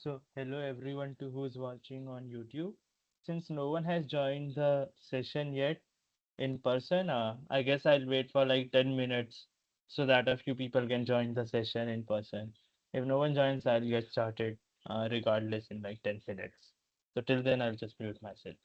So, hello everyone to who's watching on YouTube. Since no one has joined the session yet in person, I guess I'll wait for like 10 minutes so that a few people can join the session in person. If no one joins, I'll get started regardless in like 10 minutes. So, till then, I'll just mute myself.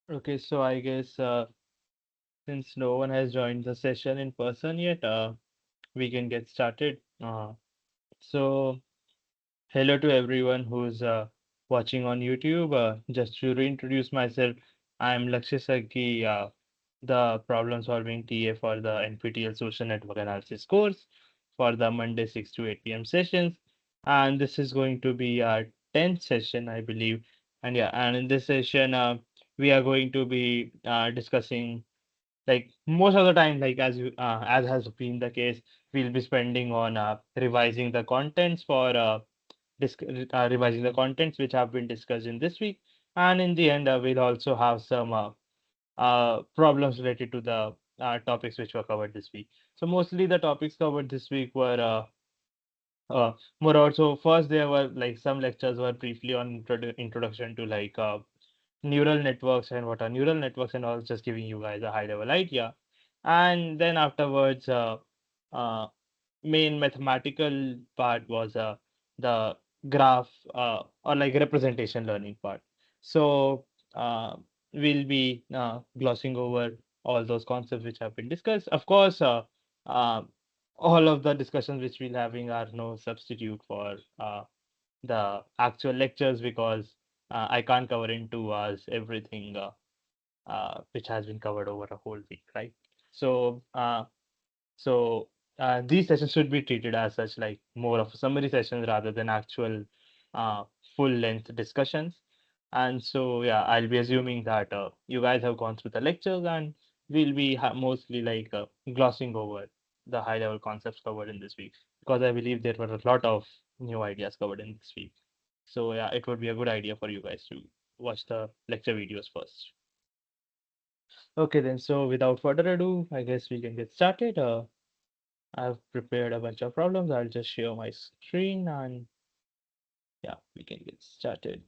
Okay, so I guess since no one has joined the session in person yet, we can get started. So, hello to everyone who's watching on YouTube. Just to reintroduce myself, I'm Lakshya Saggi, the problem solving TA for the NPTEL Social Network Analysis course for the Monday 6 to 8 p.m. sessions. And this is going to be our 10th session, I believe. And yeah, and in this session, we are going to be discussing like most of the time, like as has been the case, we'll be spending on revising the contents for revising the contents which have been discussed in this week, and in the end we'll also have some problems related to the topics which were covered this week. So mostly the topics covered this week were more also first there were like some lectures were briefly on introduction to like neural networks and what are neural networks and all, just giving you guys a high level idea. And then afterwards, uh, main mathematical part was the graph or like representation learning part. So we'll be glossing over all those concepts which have been discussed. Of course, uh, all of the discussions which we're having are no substitute for the actual lectures because I can't cover in 2 hours everything which has been covered over a whole week, right? So, these sessions should be treated as such, like more of summary sessions rather than actual uh, full length discussions. And so, yeah, I'll be assuming that you guys have gone through the lectures and we'll be mostly like glossing over the high level concepts covered in this week because I believe there were a lot of new ideas covered in this week. So, yeah, it would be a good idea for you guys to watch the lecture videos first. Okay, then, so without further ado, I guess we can get started. I've prepared a bunch of problems. I'll just share my screen and yeah, we can get started.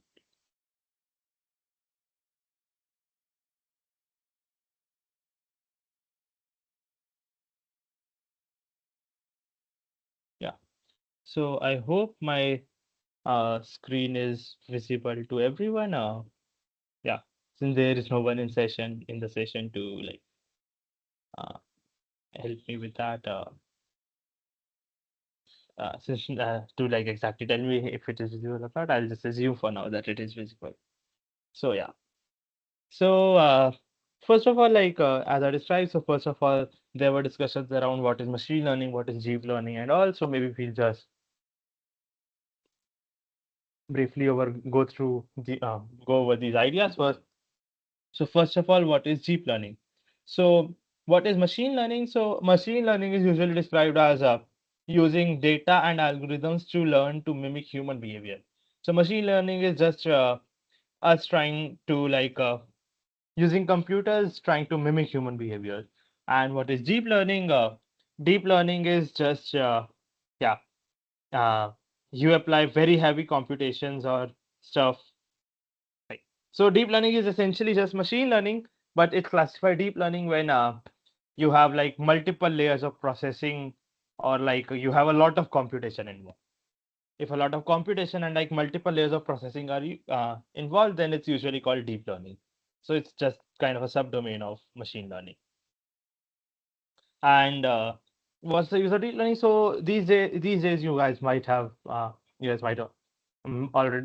Yeah. So I hope my screen is visible to everyone. Yeah, since there is no one in session in the session to like uh, help me with that. Since to like exactly tell me if it is visible or not, I'll just assume for now that it is visible. So yeah. So, first of all, like as I described, so first of all, there were discussions around what is machine learning, what is deep learning, and also maybe we'll just briefly over go through the go over these ideas first. So, first of all, what is deep learning? So, what is machine learning? So, machine learning is usually described as using data and algorithms to learn to mimic human behavior. So, machine learning is just us trying to like using computers trying to mimic human behavior. And what is deep learning? Deep learning is just yeah, uh, you apply very heavy computations or stuff. Right. So deep learning is essentially just machine learning, but it's classified deep learning when you have like multiple layers of processing or like you have a lot of computation involved. If a lot of computation and like multiple layers of processing are involved, then it's usually called deep learning. So it's just kind of a subdomain of machine learning. And what's the user deep learning? So these days, you guys might already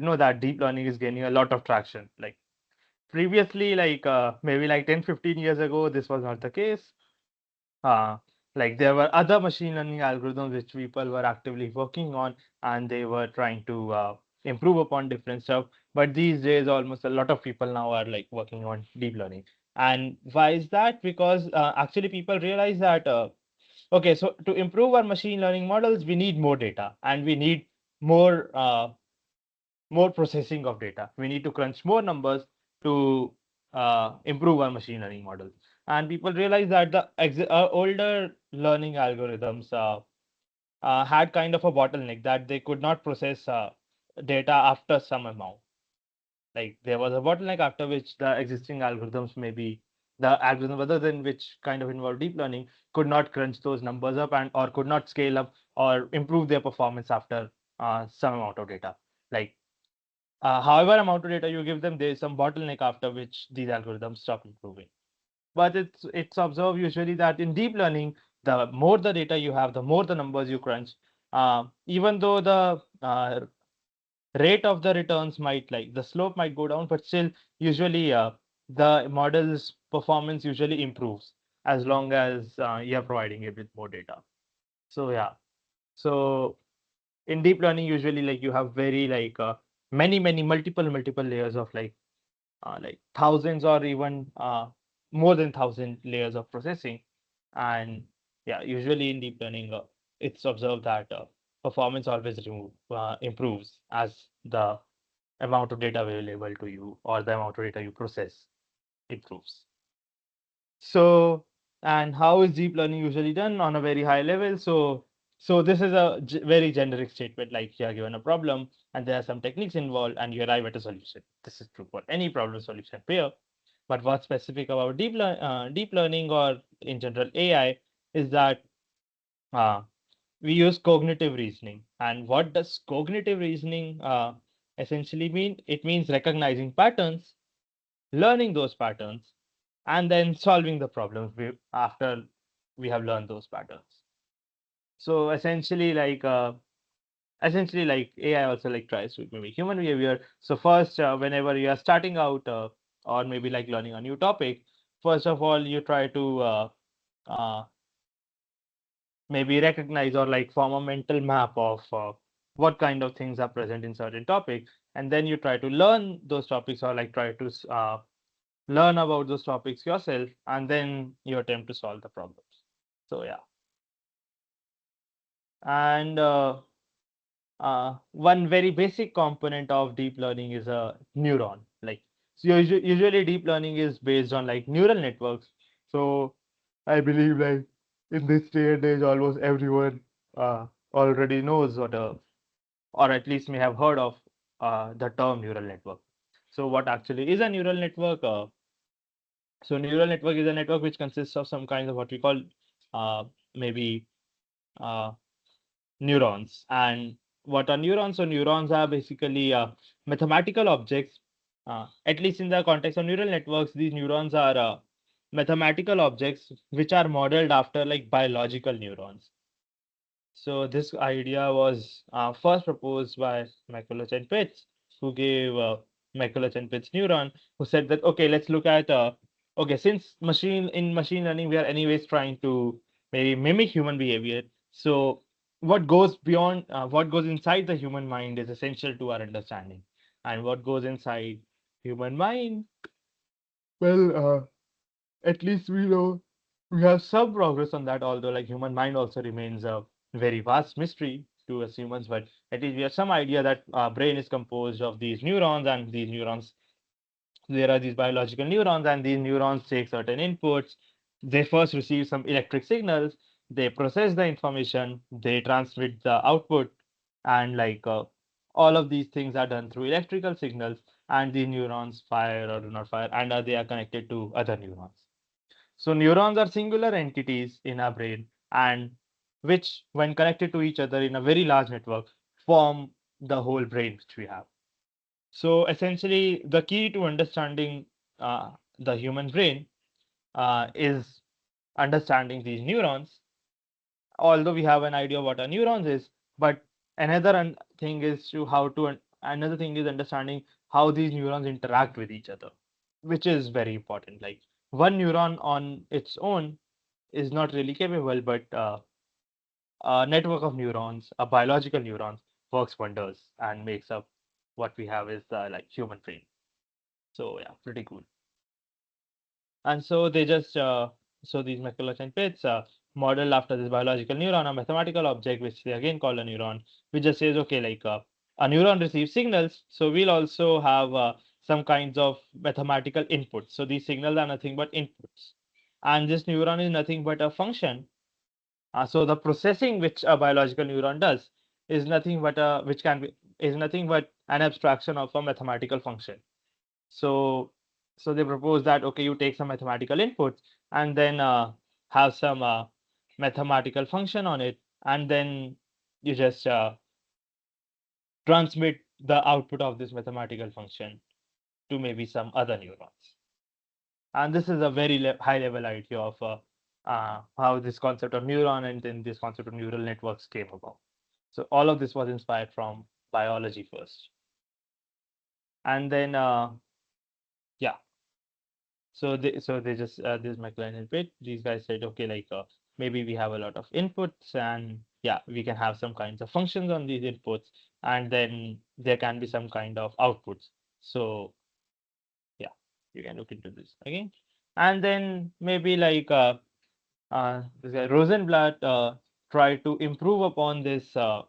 know that deep learning is gaining a lot of traction. Like previously, like maybe like 10-15 years ago, this was not the case. Uh, like there were other machine learning algorithms which people were actively working on and they were trying to improve upon different stuff. But these days, almost a lot of people now are like working on deep learning. And why is that? Because actually people realize that, okay, so to improve our machine learning models, we need more data and we need more more processing of data. We need to crunch more numbers to improve our machine learning models. And people realize that the older learning algorithms had kind of a bottleneck that they could not process data after some amount. Like there was a bottleneck after which the existing algorithms, maybe the algorithm other than which kind of involved deep learning, could not crunch those numbers up and or could not scale up or improve their performance after some amount of data. Like however amount of data you give them, there is some bottleneck after which these algorithms stop improving. But it's observed usually that in deep learning, the more the data you have, the more the numbers you crunch. Even though the rate of the returns might like the slope might go down, but still usually the model's performance usually improves as long as you're providing it with more data. So yeah, so in deep learning usually like you have very many multiple layers of like thousands or even more than 1,000 layers of processing. And yeah, usually in deep learning, it's observed that performance always improves as the amount of data available to you or the amount of data you process improves. So, and how is deep learning usually done on a very high level? So this is a very generic statement, like you are given a problem and there are some techniques involved and you arrive at a solution. This is true for any problem solution pair. But what's specific about deep learning or in general AI is that uh, we use cognitive reasoning. And what does cognitive reasoning essentially mean? It means recognizing patterns, learning those patterns, and then solving the problems after we have learned those patterns. So essentially like AI also like tries to mimic human behavior. So first, whenever you are starting out or maybe like learning a new topic, first of all you try to uh, maybe recognize or like form a mental map of what kind of things are present in certain topic, and then you try to learn those topics or like try to learn about those topics yourself, and then you attempt to solve the problems. So yeah, and one very basic component of deep learning is a neuron. Like so, usually deep learning is based on like neural networks. So I believe like in this day and age, almost everyone already knows what a or at least may have heard of the term neural network. So what actually is a neural network? So neural network is a network which consists of some kind of what we call uh, maybe uh, neurons. And what are neurons? So neurons are basically mathematical objects. At least in the context of neural networks, these neurons are mathematical objects which are modeled after like biological neurons. So this idea was first proposed by McCulloch and Pitts, who gave McCulloch and Pitts neuron, who said that okay, let's look at okay, since machine learning we are anyways trying to maybe mimic human behavior. So what goes inside the human mind is essential to our understanding, and what goes inside human mind, well, at least we know we have some progress on that, although like human mind also remains a very vast mystery to us humans, but at least we have some idea that our brain is composed of these neurons, and these neurons, there are these biological neurons, and these neurons take certain inputs. They first receive some electric signals, they process the information, they transmit the output, and all of these things are done through electrical signals, and the neurons fire or do not fire, and they are connected to other neurons. So neurons are singular entities in our brain, and which, when connected to each other in a very large network, form the whole brain which we have. So essentially, the key to understanding the human brain is understanding these neurons. Although we have an idea what a neurons is, but thing is another thing is understanding how these neurons interact with each other, which is very important. Like one neuron on its own is not really capable, but a network of neurons, a biological neurons, works wonders and makes up what we have is the like human brain. So yeah, pretty cool. And so they just so these McCulloch and Pitts model after this biological neuron, a mathematical object, which they again call a neuron, which just says okay, a neuron receives signals, so we'll also have some kinds of mathematical inputs. So these signals are nothing but inputs, and this neuron is nothing but a function. So the processing which a biological neuron does is nothing but nothing but an abstraction of a mathematical function. So so they propose that okay, you take some mathematical inputs and then have some mathematical function on it, and then you just transmit the output of this mathematical function to maybe some other neurons. And this is a very high level idea of how this concept of neuron and then this concept of neural networks came about. So all of this was inspired from biology first. And then, yeah, so they just this McLean and Pitt, these guys said, okay, like maybe we have a lot of inputs and yeah, we can have some kinds of functions on these inputs, and then there can be some kind of outputs. So yeah, you can look into this again. And then maybe like this guy Rosenblatt tried to improve upon this the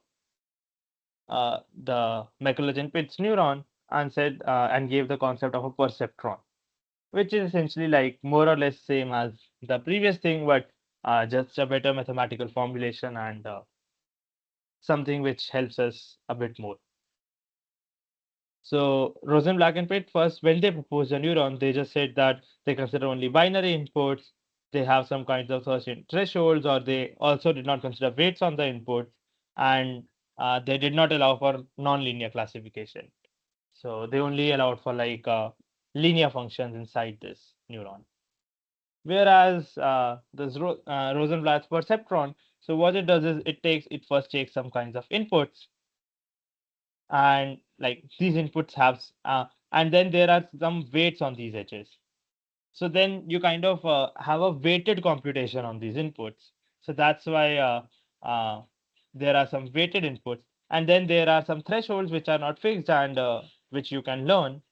McLean-Pitts neuron and said and gave the concept of a perceptron, which is essentially like more or less same as the previous thing, but just a better mathematical formulation and something which helps us a bit more. So Rosenblatt and Pitt first, when they proposed a neuron, they just said that they consider only binary inputs. They have some kinds of certain thresholds, or they also did not consider weights on the inputs, and they did not allow for nonlinear classification. So they only allowed for like linear functions inside this neuron. Whereas this Rosenblatt's perceptron, so what it does is it first takes some kinds of inputs, and like these inputs have and then there are some weights on these edges. So then you kind of have a weighted computation on these inputs. So that's why there are some weighted inputs, and then there are some thresholds which are not fixed and which you can learn.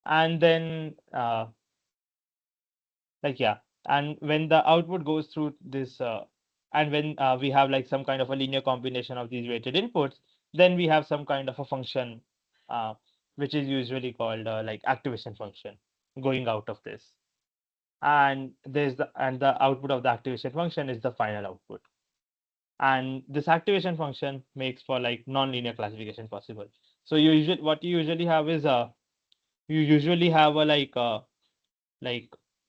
And then like yeah, and when the output goes through this and when we have like some kind of a linear combination of these weighted inputs, then we have some kind of a function uh, which is usually called like activation function going out of this, and the output of the activation function is the final output, and this activation function makes for like non-linear classification possible. So what you usually have is you usually have a like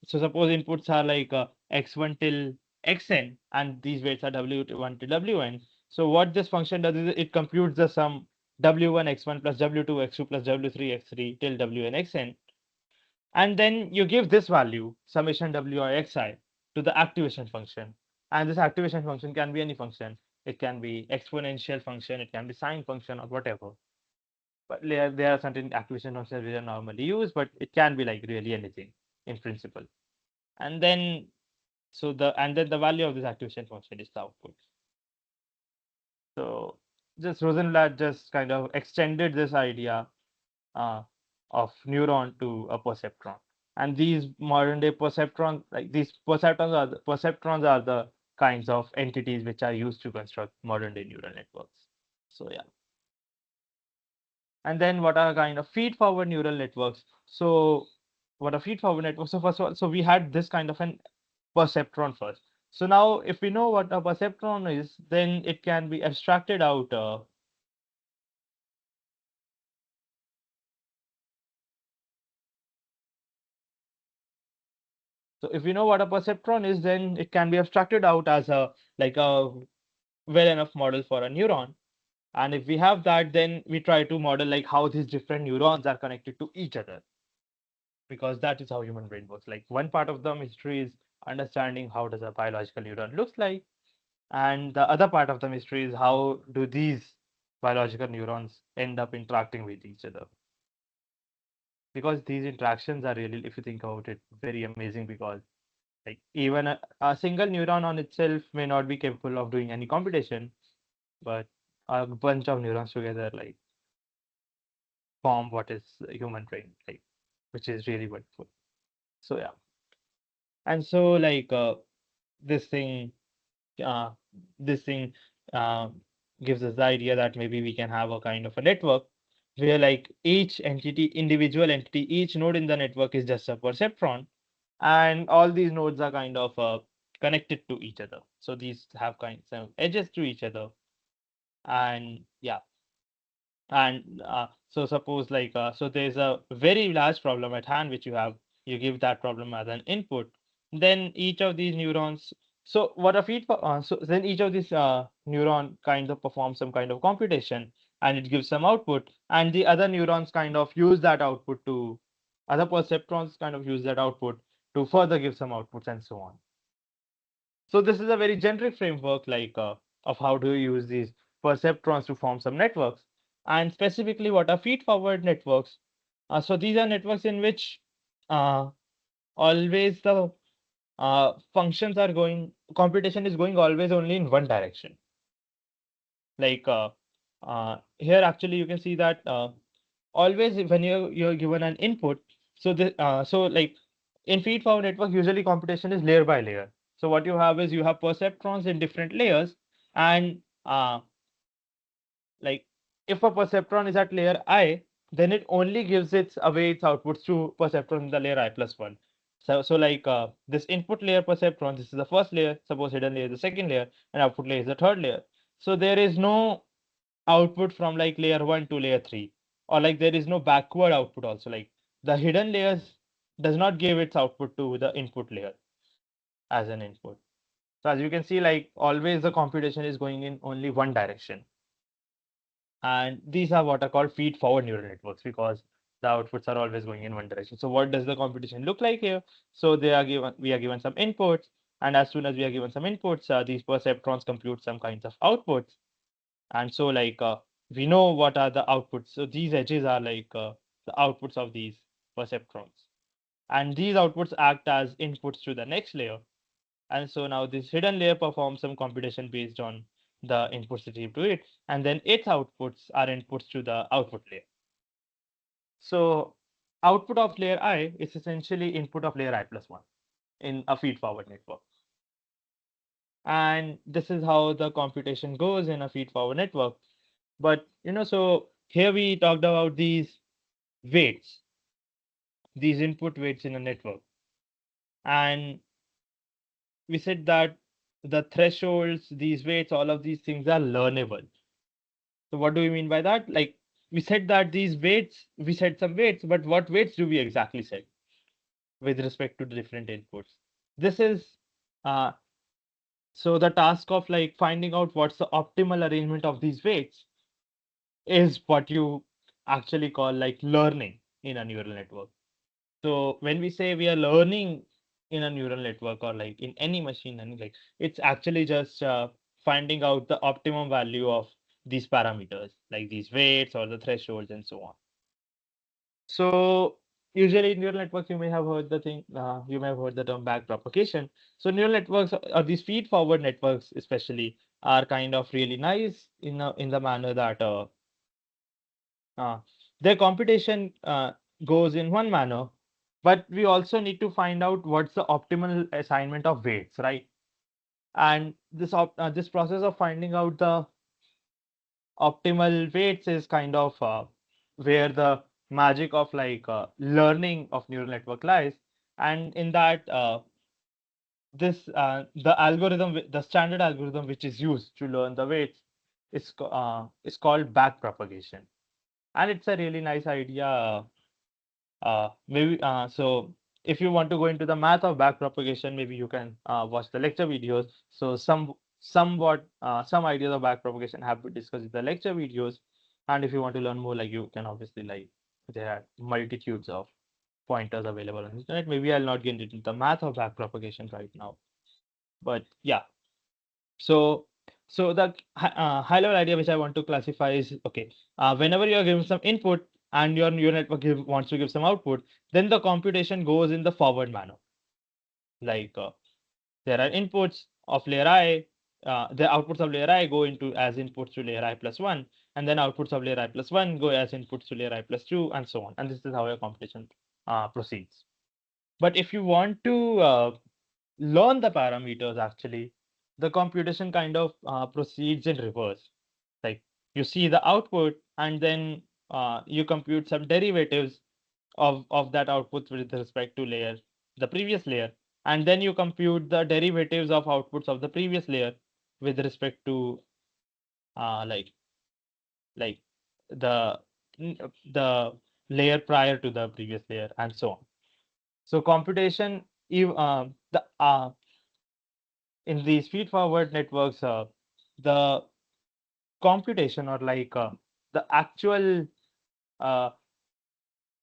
so suppose inputs are like x1 till xn and these weights are w1 to wn. So what this function does is it computes the sum w1 x1 plus w2 x2 plus w3 x3 till wn xn, and then you give this value summation wi xi to the activation function, and this activation function can be any function. It can be exponential function, it can be sine function, or whatever. But there are certain activation functions which are normally used, but it can be like really anything in principle. And then the value of this activation function is the output. So just Rosenblatt just kind of extended this idea uh, of neuron to a perceptron. And these modern day perceptrons, like these perceptrons are the kinds of entities which are used to construct modern day neural networks. So yeah. And then what are kind of feed forward neural networks? So what are feed forward networks? So first of all, so we had this kind of an perceptron first. So now if we know what a perceptron is, then it can be abstracted out. So if we know what a perceptron is, then it can be abstracted out as a like a well enough model for a neuron. And if we have that, then we try to model like how these different neurons are connected to each other, because that is how human brain works. Like one part of the mystery is understanding how does a biological neuron looks like, and the other part of the mystery is how do these biological neurons end up interacting with each other, because these interactions are really, if you think about it, very amazing, because like even a single neuron on itself may not be capable of doing any computation, but a bunch of neurons together like form what is a human brain, like, which is really wonderful. So yeah, and so like this thing uh, this thing uh, gives us the idea that maybe we can have a kind of a network where like individual entity, each node in the network is just a perceptron, and all these nodes are kind of connected to each other. So these have kinds of edges to each other, and yeah, and so suppose like so there's a very large problem at hand which you give that problem as an input, then each of these neurons, so what a feed for so then each of these neuron kind of performs some kind of computation, and it gives some output, and the other neurons kind of use that output to other perceptrons kind of use that output to further give some outputs and so on. So this is a very generic framework of how do you use these perceptrons to form some networks, and specifically what are feed-forward networks. So these are networks in which uh, always the functions are going, computation is going always only in one direction. Like here, actually, you can see that always when you're given an input, so like in feed-forward network, usually computation is layer by layer. So what you have is you have perceptrons in different layers, and like if a perceptron is at layer I, then it only gives its away its outputs to perceptron in the layer I plus one. So like this input layer perceptron, this is the first layer, suppose hidden layer is the second layer, and output layer is the third layer. So there is no output from like layer one to layer three, or like there is no backward output also. Like the hidden layers does not give its output to the input layer as an input. So as you can see, like always the computation is going in only one direction. And these are what are called feed forward neural networks because the outputs are always going in one direction. So what does the computation look like here? So we are given some inputs, and as soon as we are given some inputs, these perceptrons compute some kinds of outputs. And so like we know what are the outputs. So these edges are like the outputs of these perceptrons. And these outputs act as inputs to the next layer. And so now this hidden layer performs some computation based on the inputs received to it, and then its outputs are inputs to the output layer. So output of layer I is essentially input of layer I plus one in a feed forward network. And this is how the computation goes in a feed forward network. But so here we talked about these weights, these input weights in a network. And we said that the thresholds, these weights, all of these things are learnable. So what do we mean by that? Like we said that these weights, we set some weights, but what weights do we exactly set with respect to the different inputs? This is uh, so the task of like finding out what's the optimal arrangement of these weights is what you actually call like learning in a neural network. So when we say we are learning in a neural network or like in any machine learning, like it's actually just finding out the optimum value of these parameters, like these weights or the thresholds and so on. So usually in neural networks, you may have heard you may have heard the term backpropagation. So neural networks or these feed-forward networks, especially, are kind of really nice in the manner that uh, their computation goes in one manner, but we also need to find out what's the optimal assignment of weights, right? And this process of finding out the optimal weights is kind of where the magic of like learning of neural network lies. And in that, the standard algorithm which is used to learn the weights is called backpropagation, and it's a really nice idea. Maybe so if you want to go into the math of backpropagation, maybe you can watch the lecture videos. So some ideas of backpropagation have been discussed in the lecture videos. And if you want to learn more, like you can obviously like there are multitudes of pointers available on the internet. Maybe I'll not get into the math of backpropagation right now. But yeah, so the high level idea which I want to classify is okay. Whenever you are giving some input and your network wants to give some output, then the computation goes in the forward manner. Like there are inputs of layer I, the outputs of layer I go into as inputs to layer I plus one, and then outputs of layer I plus one go as inputs to layer I plus two, and so on. And this is how your computation proceeds. But if you want to learn the parameters, actually, the computation kind of proceeds in reverse. Like you see the output, and then you compute some derivatives of that output with respect to the previous layer, and then you compute the derivatives of outputs of the previous layer with respect to uh, like like the the layer prior to the previous layer, and so on. So computation, the in these feed forward networks, the computation or like the actual uh,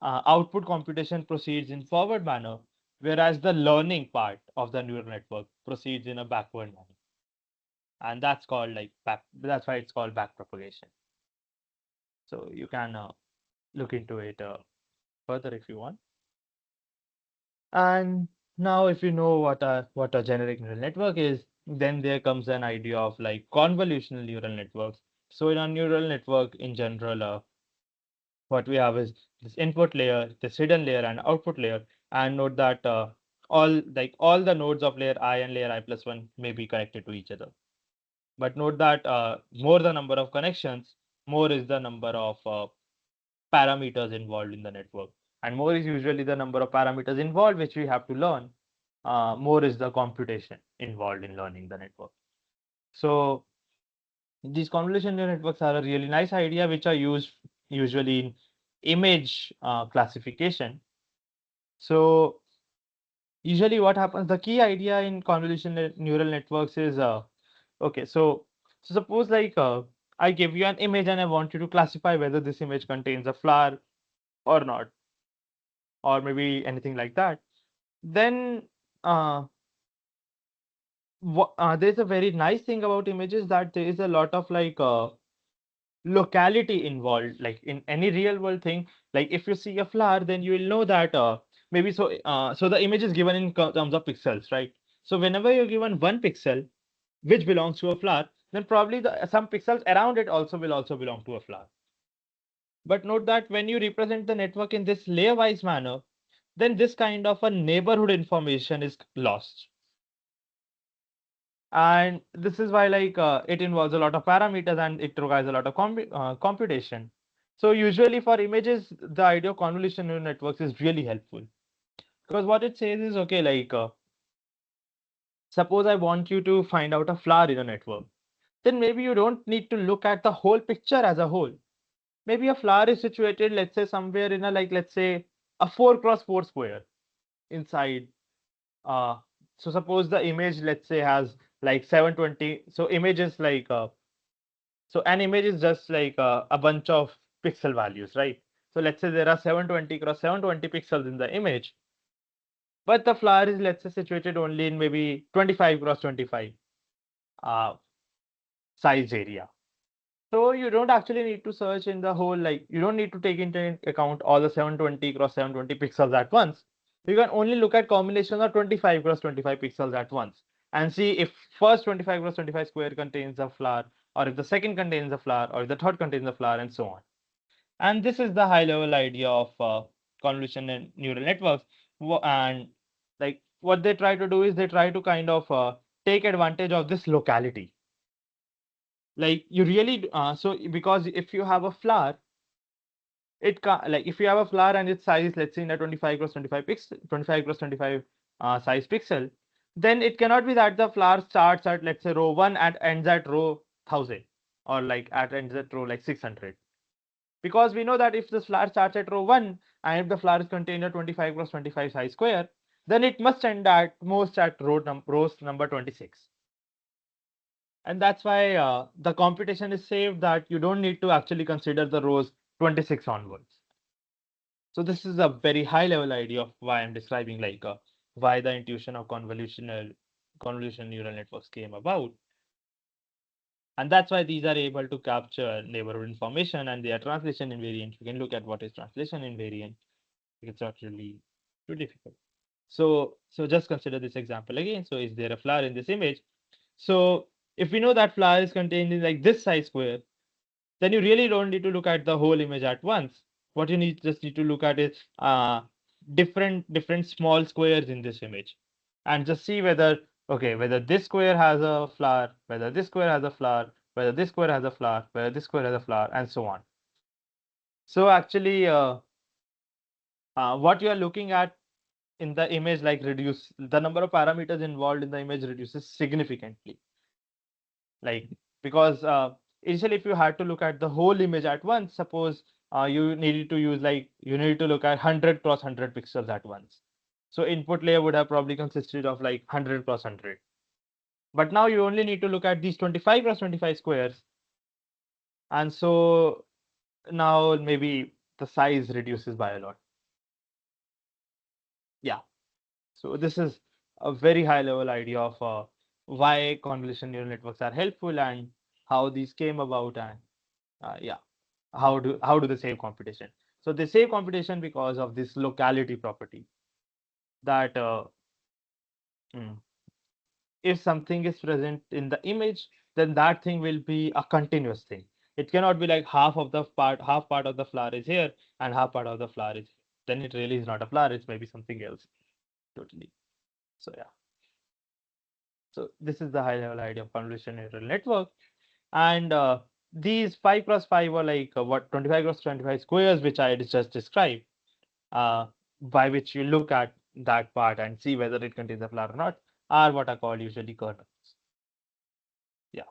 output computation proceeds in forward manner, whereas the learning part of the neural network proceeds in a backward manner. And that's called like that's why it's called back propagation. So you can look into it further if you want. And now if you know what a generic neural network is, then there comes an idea of like convolutional neural networks. So in a neural network in general, what we have is this input layer, this hidden layer, and output layer. And note that all the nodes of layer I and layer I plus one may be connected to each other. But note that more the number of connections, more is the number of parameters involved in the network. And more is usually the number of parameters involved, which we have to learn. More is the computation involved in learning the network. So these convolutional neural networks are a really nice idea, which are used usually in image classification. So usually what happens, the key idea in convolutional neural networks is, okay, so suppose like I give you an image and I want you to classify whether this image contains a flower or not, or maybe anything like that. Then uh, there's a very nice thing about images, that there is a lot of like locality involved, like in any real world thing. Like if you see a flower, then you will know that maybe so the image is given in terms of pixels, right? So whenever you're given one pixel which belongs to a flower, then probably some pixels around it also belong to a flower. But note that when you represent the network in this layer wise manner, then this kind of a neighborhood information is lost. And this is why like it involves a lot of parameters and it requires a lot of computation. So usually for images, the idea of convolutional neural networks is really helpful, because what it says is, okay, like suppose I want you to find out a flower in a network, then maybe you don't need to look at the whole picture as a whole. Maybe a flower is situated, let's say, somewhere in a, like, let's say a 4x4 square inside. uh so suppose the image, let's say, has like 720. So image is like so an image is just like a bunch of pixel values, right? So let's say there are 720 cross 720 pixels in the image, but the flower is, let's say, situated only in maybe 25 cross 25 uh, size area. So you don't actually need to search in the whole, like you don't need to take into account all the 720 cross 720 pixels at once. You can only look at combinations of 25 cross 25 pixels at once and see if first 25 cross 25 square contains a flower, or if the second contains a flower, or if the third contains a flower, and so on. And this is the high level idea of convolution and neural networks. And like what they try to do is they try to kind of take advantage of this locality. Like you really so because if you have a flower, it can, like if you have a flower and its size, let's say, in a 25 cross 25 pixel 25 cross 25 size pixel, then it cannot be that the flower starts at, let's say, row 1 and ends at row 1000, or like at ends at row like 600. Because we know that if the flower starts at row 1 and if the flower is contained in a 25 cross 25 size square, then it must end at most at rows number 26. And that's why the computation is saved, that you don't need to actually consider the rows 26 onwards. So this is a very high level idea of why I'm describing like why the intuition of convolutional neural networks came about. And that's why these are able to capture neighborhood information, and they are translation invariant. You can look at what is translation invariant. It's not really too difficult. So just consider this example again. So is there a flower in this image? So if we know that flower is contained in like this size square, then you really don't need to look at the whole image at once. What you need to look at is different small squares in this image, and just see whether, okay, whether this square has a flower, whether this square has a flower, whether this square has a flower, whether this square has a flower, and so on. So actually, what you are looking at in the image, like, reduce the number of parameters involved in the image reduces significantly. Like, because initially if you had to look at the whole image at once, suppose you needed to use, like, you need to look at 100 cross 100 pixels at once. So input layer would have probably consisted of like 100 cross 100. But now you only need to look at these 25 cross 25 squares. And so Now maybe the size reduces by a lot. Yeah. So this is a very high level idea of why convolution neural networks are helpful and how these came about, and yeah, how do they save computation? So they save computation because of this locality property that mm, if something is present in the image, then that thing will be a continuous thing. It cannot be like half part of the flower is here and half part of the flower is here. Then it really is not a flower, it's maybe something else totally. So yeah. So this is the high level idea of convolution neural network. And these 5 cross 5 were like what 25 cross 25 squares, which I just described, uh, by which you look at that part and see whether it contains a flower or not, are what are called usually kernels. Yeah.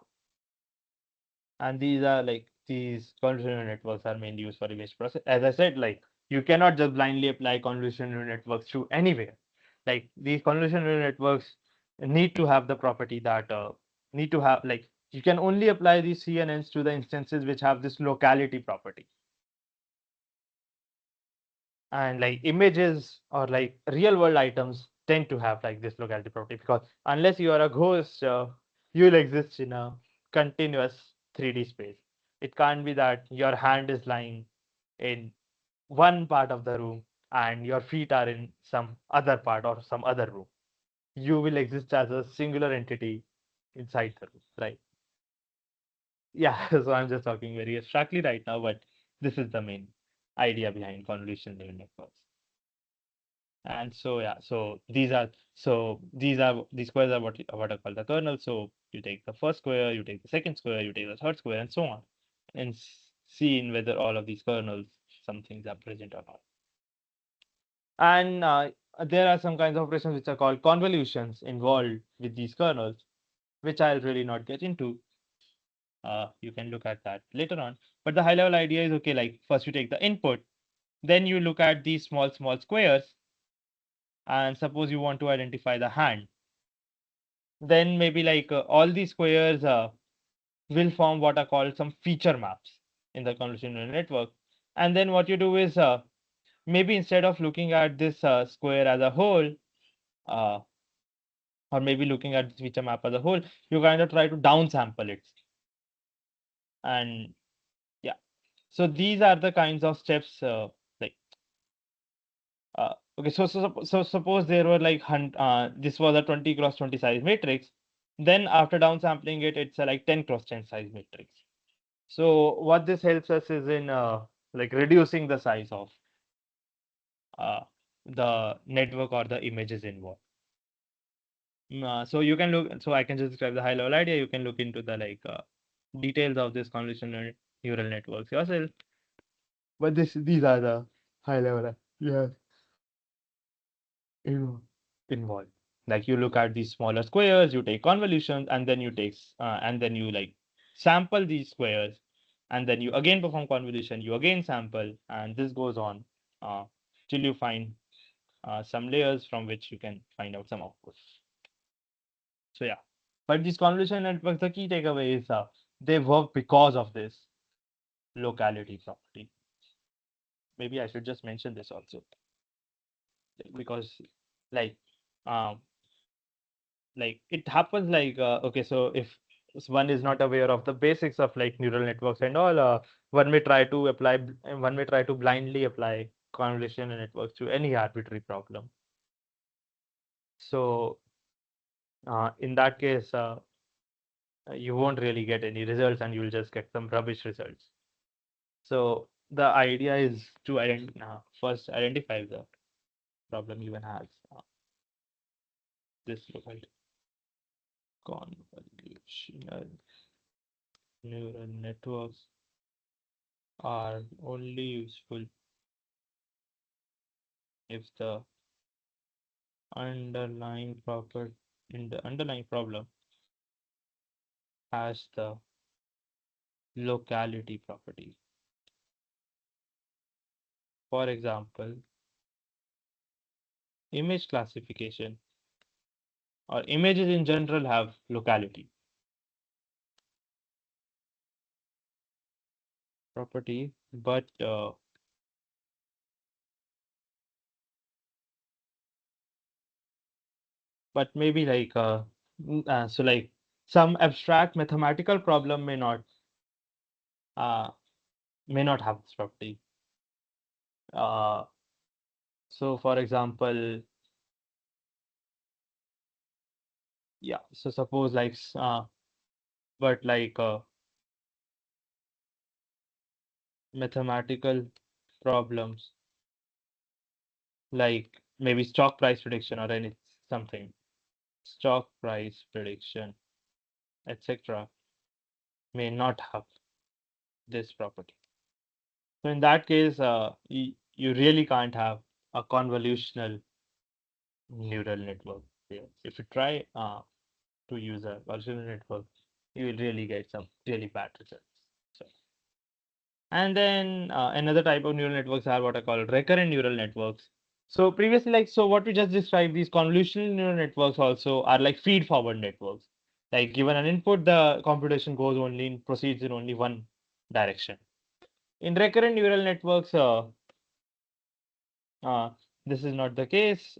And these are like these convolutional networks are mainly used for image process. As I said, like you cannot just blindly apply convolutional neural networks to anywhere. Like these convolutional neural networks need to have the property that need to have like you can only apply these CNNs to the instances which have this locality property. And like images or like real world items tend to have like this locality property because unless you are a ghost, you'll exist in a continuous 3D space. It can't be that your hand is lying in one part of the room and your feet are in some other part or some other room. You will exist as a singular entity inside the room, right? Yeah, so I'm just talking very abstractly right now, but this is the main idea behind convolutional neural networks. And so yeah, these squares are what are called the kernel. So you take the first square, you take the second square, you take the third square, and so on, and see in whether all of these kernels some things are present or not. And there are some kinds of operations which are called convolutions involved with these kernels, which I'll really not get into. You can look at that later on. But the high level idea is okay. Like first you take the input, then you look at these small squares, and suppose you want to identify the hand, then maybe like all these squares will form what are called some feature maps in the convolutional neural network. And then what you do is maybe instead of looking at this square as a whole, uh, or maybe looking at this feature map as a whole, you kind of try to downsample it. And yeah, so these are the kinds of steps like okay, so suppose there were like this was a 20 cross 20 size matrix. Then after downsampling it, it's a like 10 cross 10 size matrix. So what this helps us is in like reducing the size of uh, the network or the images involved. So you can look. So I can just describe the high level idea. You can look into the like details of this convolutional neural networks yourself. But these are the high level. Yeah. in- Involved. Like you look at these smaller squares, you take convolutions, and then and then you like sample these squares, and then you again perform convolution. You again sample, and this goes on uh, till you find some layers from which you can find out some outputs. So yeah, but these convolution networks, the key takeaway is they work because of this locality property. Maybe I should just mention this also because like um, it happens like okay, so if one is not aware of the basics of like neural networks and all, one may try to blindly apply convolutional networks to any arbitrary problem. So in that case you won't really get any results and you'll just get some rubbish results. So the idea is to first identify the problem even has this local convolutional neural networks are only useful if the underlying proper in the underlying problem has the locality property. For example, image classification or images in general have locality, property, but maybe like so like some abstract mathematical problem uh, may not have this property. Uh, so for example, yeah. So suppose like but like mathematical problems like maybe stock price prediction or any something, stock price prediction, etc., may not have this property. So in that case, you really can't have a convolutional neural network here. If you try to use a convolutional network, you will really get some really bad results. So, and then another type of neural networks are what are called recurrent neural networks. So previously, like so, what we just described, these convolutional neural networks also are like feed-forward networks. Like given an input, the computation goes only in proceeds in only one direction. In recurrent neural networks, uh, this is not the case.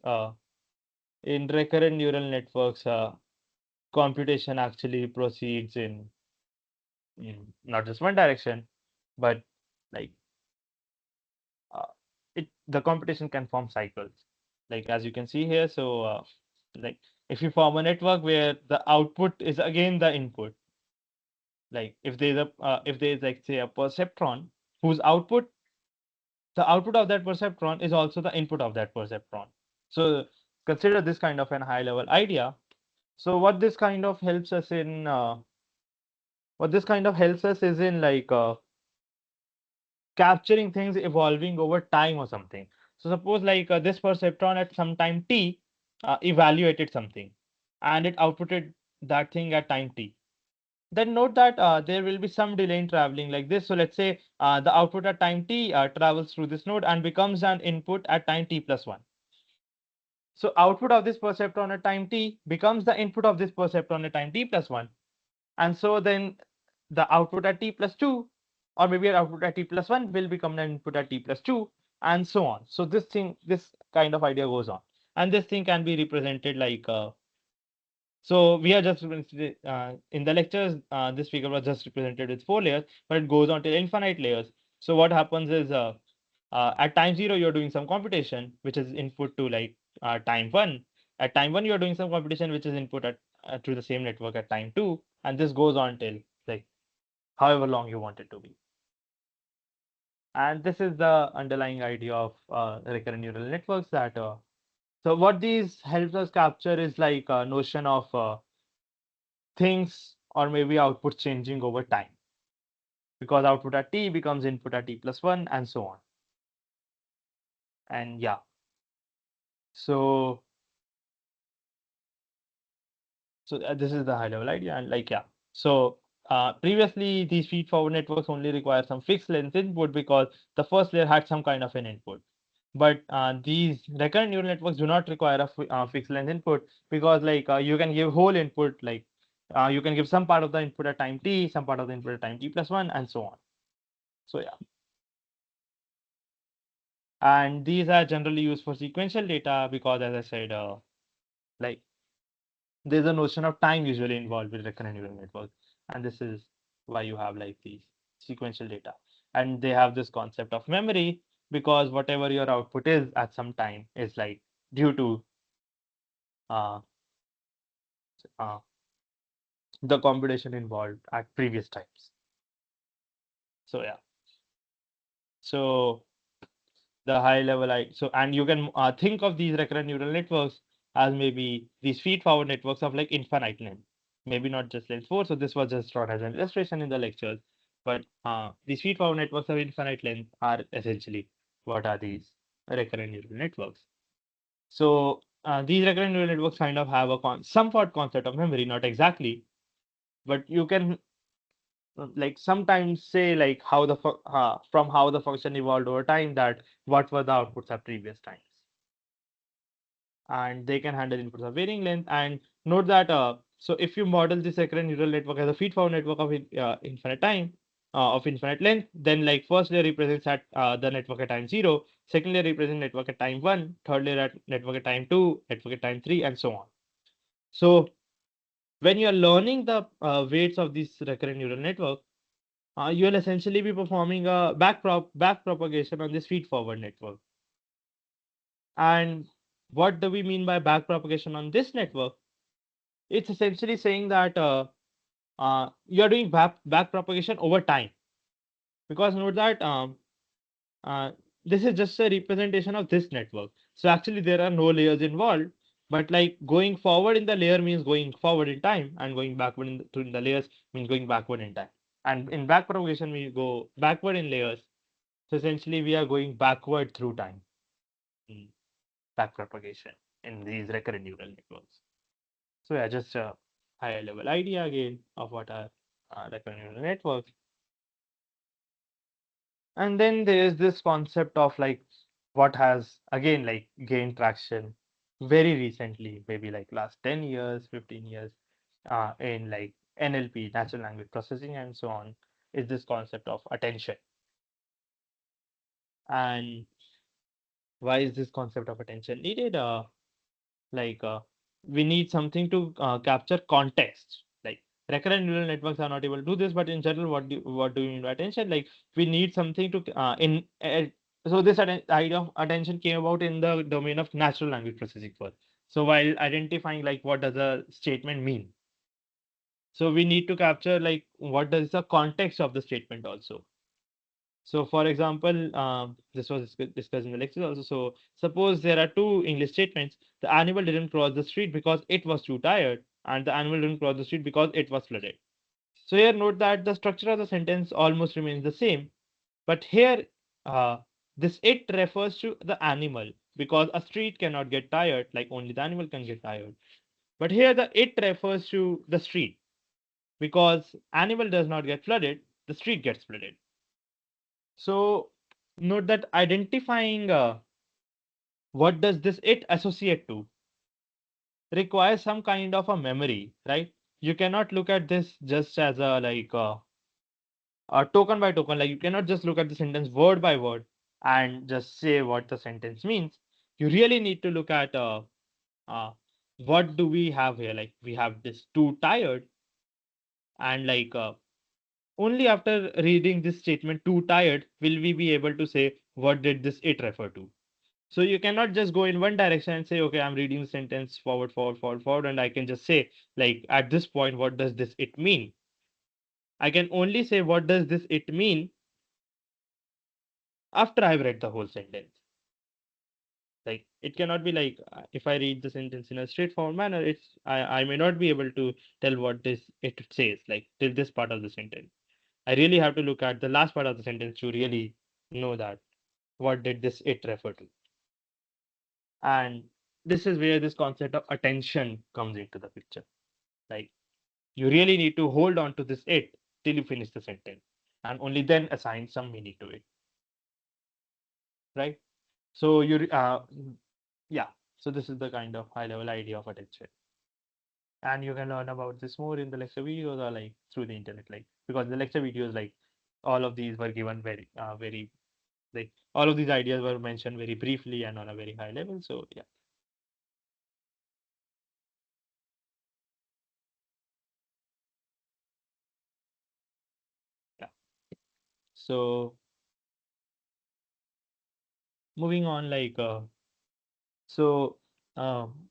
In recurrent neural networks, computation actually proceeds in not just one direction, but like the computation can form cycles. Like as you can see here, so like if you form a network where the output is again the input, like if there is like say a perceptron whose output the output of that perceptron is also the input of that perceptron. So consider this kind of an high level idea. So what this kind of helps us is in like capturing things evolving over time or something. So suppose like this perceptron at some time t evaluated something and it outputted that thing at time t. Then note that there will be some delay in traveling like this. So let's say the output at time t travels through this node and becomes an input at time t plus 1. So output of this perceptron at time t becomes the input of this perceptron at time t plus 1. And so then the output at t plus 2 or maybe an output at t plus 1 will become an input at t plus 2 and so on. So this kind of idea goes on. And this thing can be represented like so we are just in the lectures, this figure was just represented with 4 layers, but it goes on to infinite layers. So what happens is at time 0, you're doing some computation, which is input to like time 1. At time 1, you're doing some computation, which is input to the same network at time 2. And this goes on till like however long you want it to be. And this is the underlying idea of recurrent neural networks that so what these helps us capture is like a notion of things or maybe output changing over time because output at t becomes input at t plus 1 and so on. And yeah, so this is the high level idea and like yeah. So previously these feed forward networks only require some fixed length input because the first layer had some kind of an input. But these recurrent neural networks do not require a fixed length input because like you can give whole input like you can give some part of the input at time t, some part of the input at time t plus 1 and so on. So yeah. And these are generally used for sequential data because as I said like there's a notion of time usually involved with recurrent neural networks and this is why you have like these sequential data and they have this concept of memory because whatever your output is at some time is like due to uh, uh, the computation involved at previous times. So yeah, so the high level I so and you can think of these recurrent neural networks as maybe these feed forward networks of like infinite length, maybe not just length 4. So this was just drawn as an illustration in the lectures, but these feed forward networks of infinite length are essentially what are these recurrent neural networks. So these recurrent neural networks kind of have a somewhat concept of memory, not exactly, but you can like sometimes say like how from how the function evolved over time that what were the outputs at previous times and they can handle inputs of varying length and note that so if you model this recurrent neural network as a feed forward network of infinite time of infinite length. Then like first layer represents at the network at time 0, second layer represents network at time 1, third layer at network at time 2, network at time 3, and so on. So when you are learning the weights of this recurrent neural network, you will essentially be performing a back propagation on this feed forward network. And what do we mean by back propagation on this network? It's essentially saying that you are doing back propagation over time, because note that uh, this is just a representation of this network. So actually there are no layers involved, but like going forward in the layer means going forward in time, and going backward in the layers means going backward in time. And in back propagation we go backward in layers. So essentially we are going backward through time in back propagation in these recurrent neural networks. So yeah, just a higher level idea again of what are recurrent neural networks. And then there is this concept of like what has again like gained traction very recently, maybe like last 10 years, 15 years, in like NLP, natural language processing, and so on, is this concept of attention. And why is this concept of attention needed? Like we need something to capture context. Like recurrent neural networks are not able to do this, but in general, what do you mean by attention? Like we need something to in so this idea of attention came about in the domain of natural language processing first. So while identifying like what does a statement mean, so we need to capture like what does the context of the statement also. So, for example, this was discussed in the lecture also. So, suppose there are two English statements. The animal didn't cross the street because it was too tired, and the animal didn't cross the street because it was flooded. So, here note that the structure of the sentence almost remains the same, but here this it refers to the animal, because a street cannot get tired, like only the animal can get tired. But here the it refers to the street, because animal does not get flooded, the street gets flooded. So note that identifying what does this it associate to requires some kind of a memory, right? You cannot look at this just as a like a token by token. Like you cannot just look at the sentence word by word and just say what the sentence means. You really need to look at uh, what do we have here? Like we have this too tired, and like only after reading this statement too tired will we be able to say what did this it refer to. So you cannot just go in one direction and say, okay, I'm reading the sentence forward, forward, forward, forward, and I can just say, like, at this point, what does this it mean? I can only say, what does this it mean after I've read the whole sentence. Like, it cannot be like, if I read the sentence in a straightforward manner, I may not be able to tell what this it says, like, till this part of the sentence. I really have to look at the last part of the sentence to really know that what did this it refer to. And this is where this concept of attention comes into the picture. Like you really need to hold on to this it till you finish the sentence, and only then assign some meaning to it, right? So yeah. So this is the kind of high level idea of attention, and you can learn about this more in the lecture videos or like through the internet, like because the lecture videos like all of these were given very like all of these ideas were mentioned very briefly and on a very high level. So yeah, yeah. So moving on, like so. Um,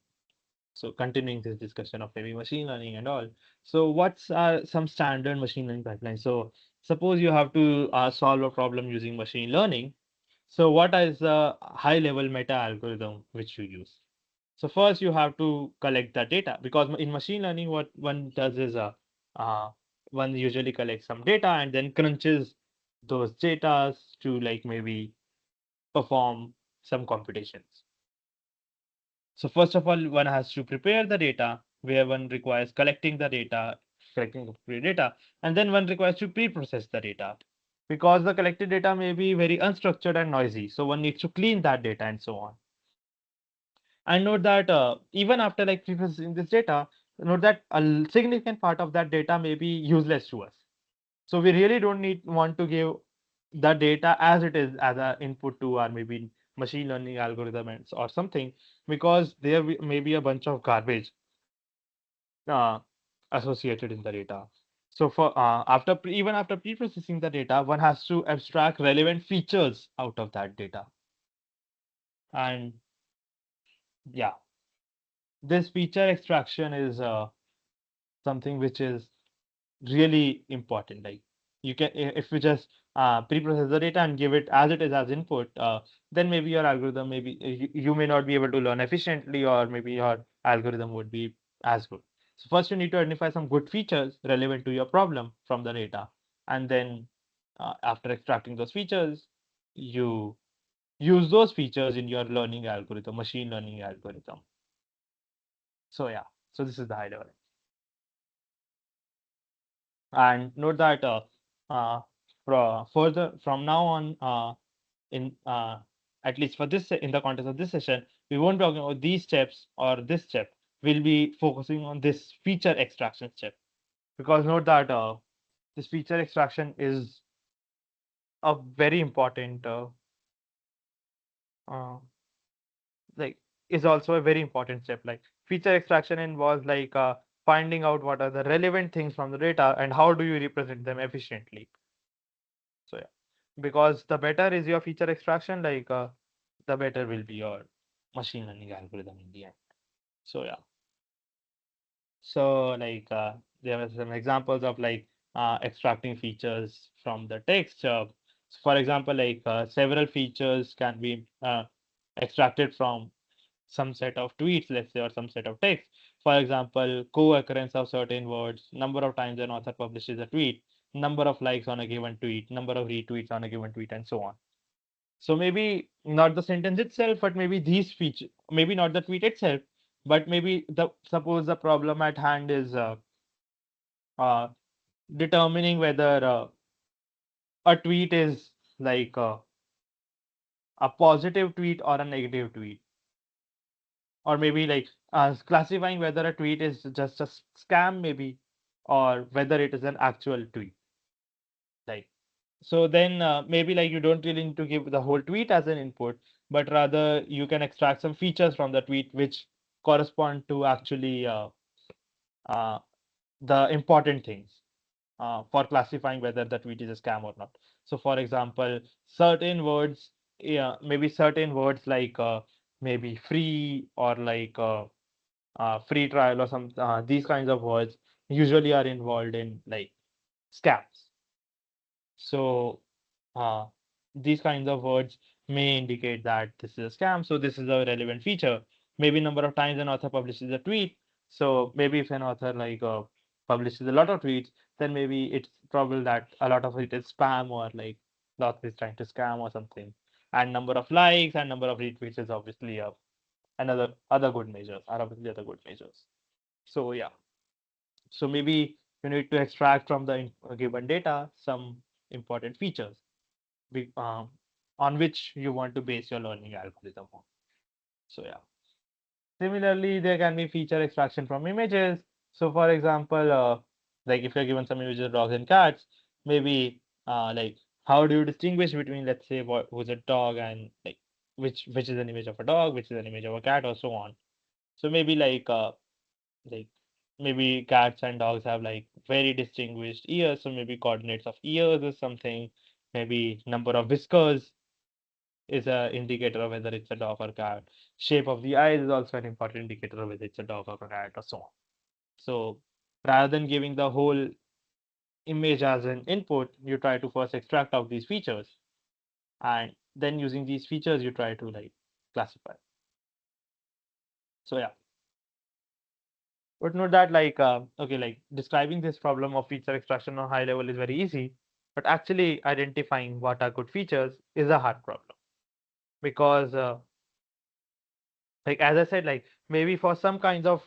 So continuing this discussion of maybe machine learning and all. So what's some standard machine learning pipelines? So suppose you have to solve a problem using machine learning. So what is the high level meta algorithm which you use? So first you have to collect the data, because in machine learning what one does is uh, one usually collects some data and then crunches those data to like maybe perform some computations. So first of all, one has to prepare the data, where one requires collecting the data, and then one requires to pre-process the data, because the collected data may be very unstructured and noisy. So one needs to clean that data and so on. And note that even after like pre-processing this data, note that a significant part of that data may be useless to us. So we really don't want to give the data as it is as an input to our maybe machine learning algorithms or something, because there may be a bunch of garbage uh, associated in the data. So for even after pre-processing the data, one has to abstract relevant features out of that data. And yeah, this feature extraction is something which is really important. Like you can, if you just pre-process the data and give it as it is as input, then maybe your algorithm, maybe you may not be able to learn efficiently, or maybe your algorithm would be as good. So first you need to identify some good features relevant to your problem from the data, and then after extracting those features, you use those features in your learning algorithm, machine learning algorithm. So yeah, so this is the high level. And note that uh, further from now on, in at least for this in the context of this session, we won't be talking about these steps or this step. We'll be focusing on this feature extraction step, because note that this feature extraction is a very important uh, like is also a very important step. Like feature extraction involves like finding out what are the relevant things from the data and how do you represent them efficiently. So yeah, because the better is your feature extraction, like the better will be your machine learning algorithm in the end. So yeah, so like there are some examples of like extracting features from the text. For example, like several features can be extracted from some set of tweets, let's say, or some set of text. For example, co-occurrence of certain words, number of times an author publishes a tweet, number of likes on a given tweet, number of retweets on a given tweet, and so on. So maybe not the sentence itself, but maybe these features, maybe not the tweet itself, but maybe the suppose the problem at hand is uh, determining whether a tweet is like a positive tweet or a negative tweet, or maybe like classifying whether a tweet is just a scam, maybe, or whether it is an actual tweet. Like so, then maybe like you don't really need to give the whole tweet as an input, but rather you can extract some features from the tweet which correspond to actually uh, the important things for classifying whether the tweet is a scam or not. So, for example, certain words, yeah, maybe certain words like maybe free or like free trial or some these kinds of words usually are involved in like scams. So uh, these kinds of words may indicate that this is a scam. So this is a relevant feature. Maybe number of times an author publishes a tweet. So maybe if an author like publishes a lot of tweets, then maybe it's probable that a lot of it is spam, or like the author is trying to scam or something. And number of likes and number of retweets is obviously another other good measures are obviously other good measures. So yeah, so maybe you need to extract from the given data some important features be, on which you want to base your learning algorithm on. So yeah. Similarly, there can be feature extraction from images. So for example, like if you're given some images of dogs and cats, maybe like how do you distinguish between, let's say, what who's a dog and like which is an image of a dog, which is an image of a cat, or so on. So maybe like maybe cats and dogs have like very distinguished ears, so maybe coordinates of ears or something. Maybe number of whiskers is a indicator of whether it's a dog or cat. Shape of the eyes is also an important indicator of whether it's a dog or a cat, or so on. So rather than giving the whole image as an input, you try to first extract out these features, and then using these features you try to like classify. So yeah. But note that like okay, like describing this problem of feature extraction on high level is very easy, but actually identifying what are good features is a hard problem, because like as I said, like maybe for some kinds of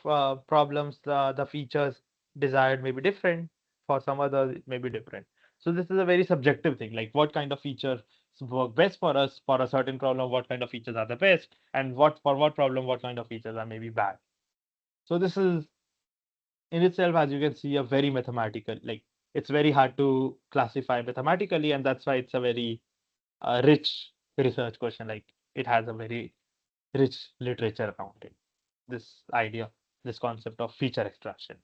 problems, the features desired may be different. For some others, it may be different. So this is a very subjective thing. Like what kind of features work best for us for a certain problem? What kind of features are the best, and what for what problem? What kind of features are maybe bad? So this is in itself, as you can see, a very mathematical like. it's very hard to classify mathematically, and that's why it's a very rich research question. Like it has a very rich literature around it. This idea, this concept of feature extraction.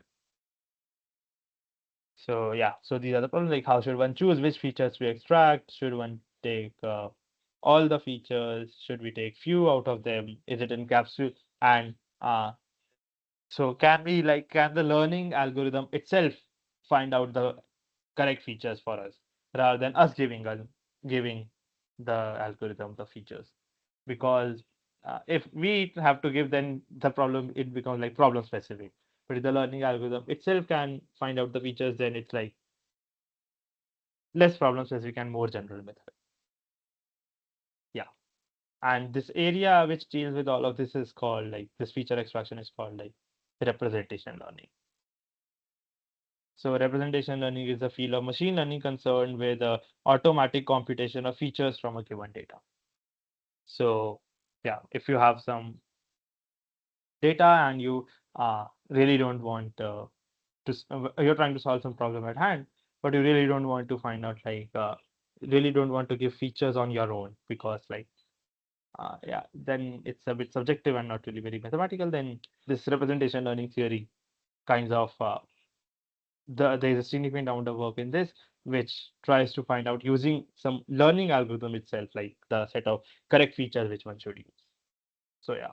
So yeah, so these are the problems. Like how should one choose which features to extract? Should one take all the features? Should we take few out of them? Is it encapsulate? And so can the learning algorithm itself find out the correct features for us rather than us giving the algorithm the features? Because if we have to give, then the problem it becomes like problem specific. But if the learning algorithm itself can find out the features, then it's like less problem specific and more general method. Yeah. And this area which deals with all of this is called like this feature extraction is called like representation learning. So representation learning is a field of machine learning concerned with the automatic computation of features from a given data. So yeah, if you have some data and you really don't want you're trying to solve some problem at hand, but you really don't want to find out like really don't want to give features on your own because like yeah, then it's a bit subjective and not really very mathematical. Then this representation learning theory kinds of there's a significant amount of work in this which tries to find out using some learning algorithm itself, like the set of correct features which one should use. So yeah,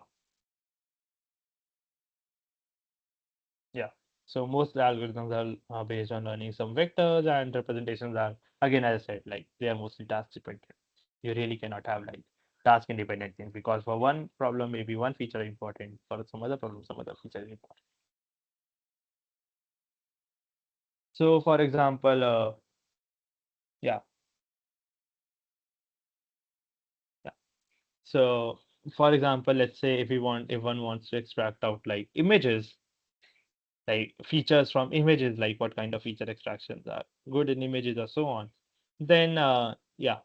yeah. So most algorithms are based on learning some vectors, and representations are again, as I said, like they are mostly task dependent. You really cannot have like task independent things because for one problem maybe one feature is important, for some other problem some other feature is important. So for example, yeah, yeah. So for example, let's say if one wants to extract out like images, like features from images, like what kind of feature extractions are good in images or so on, then yeah.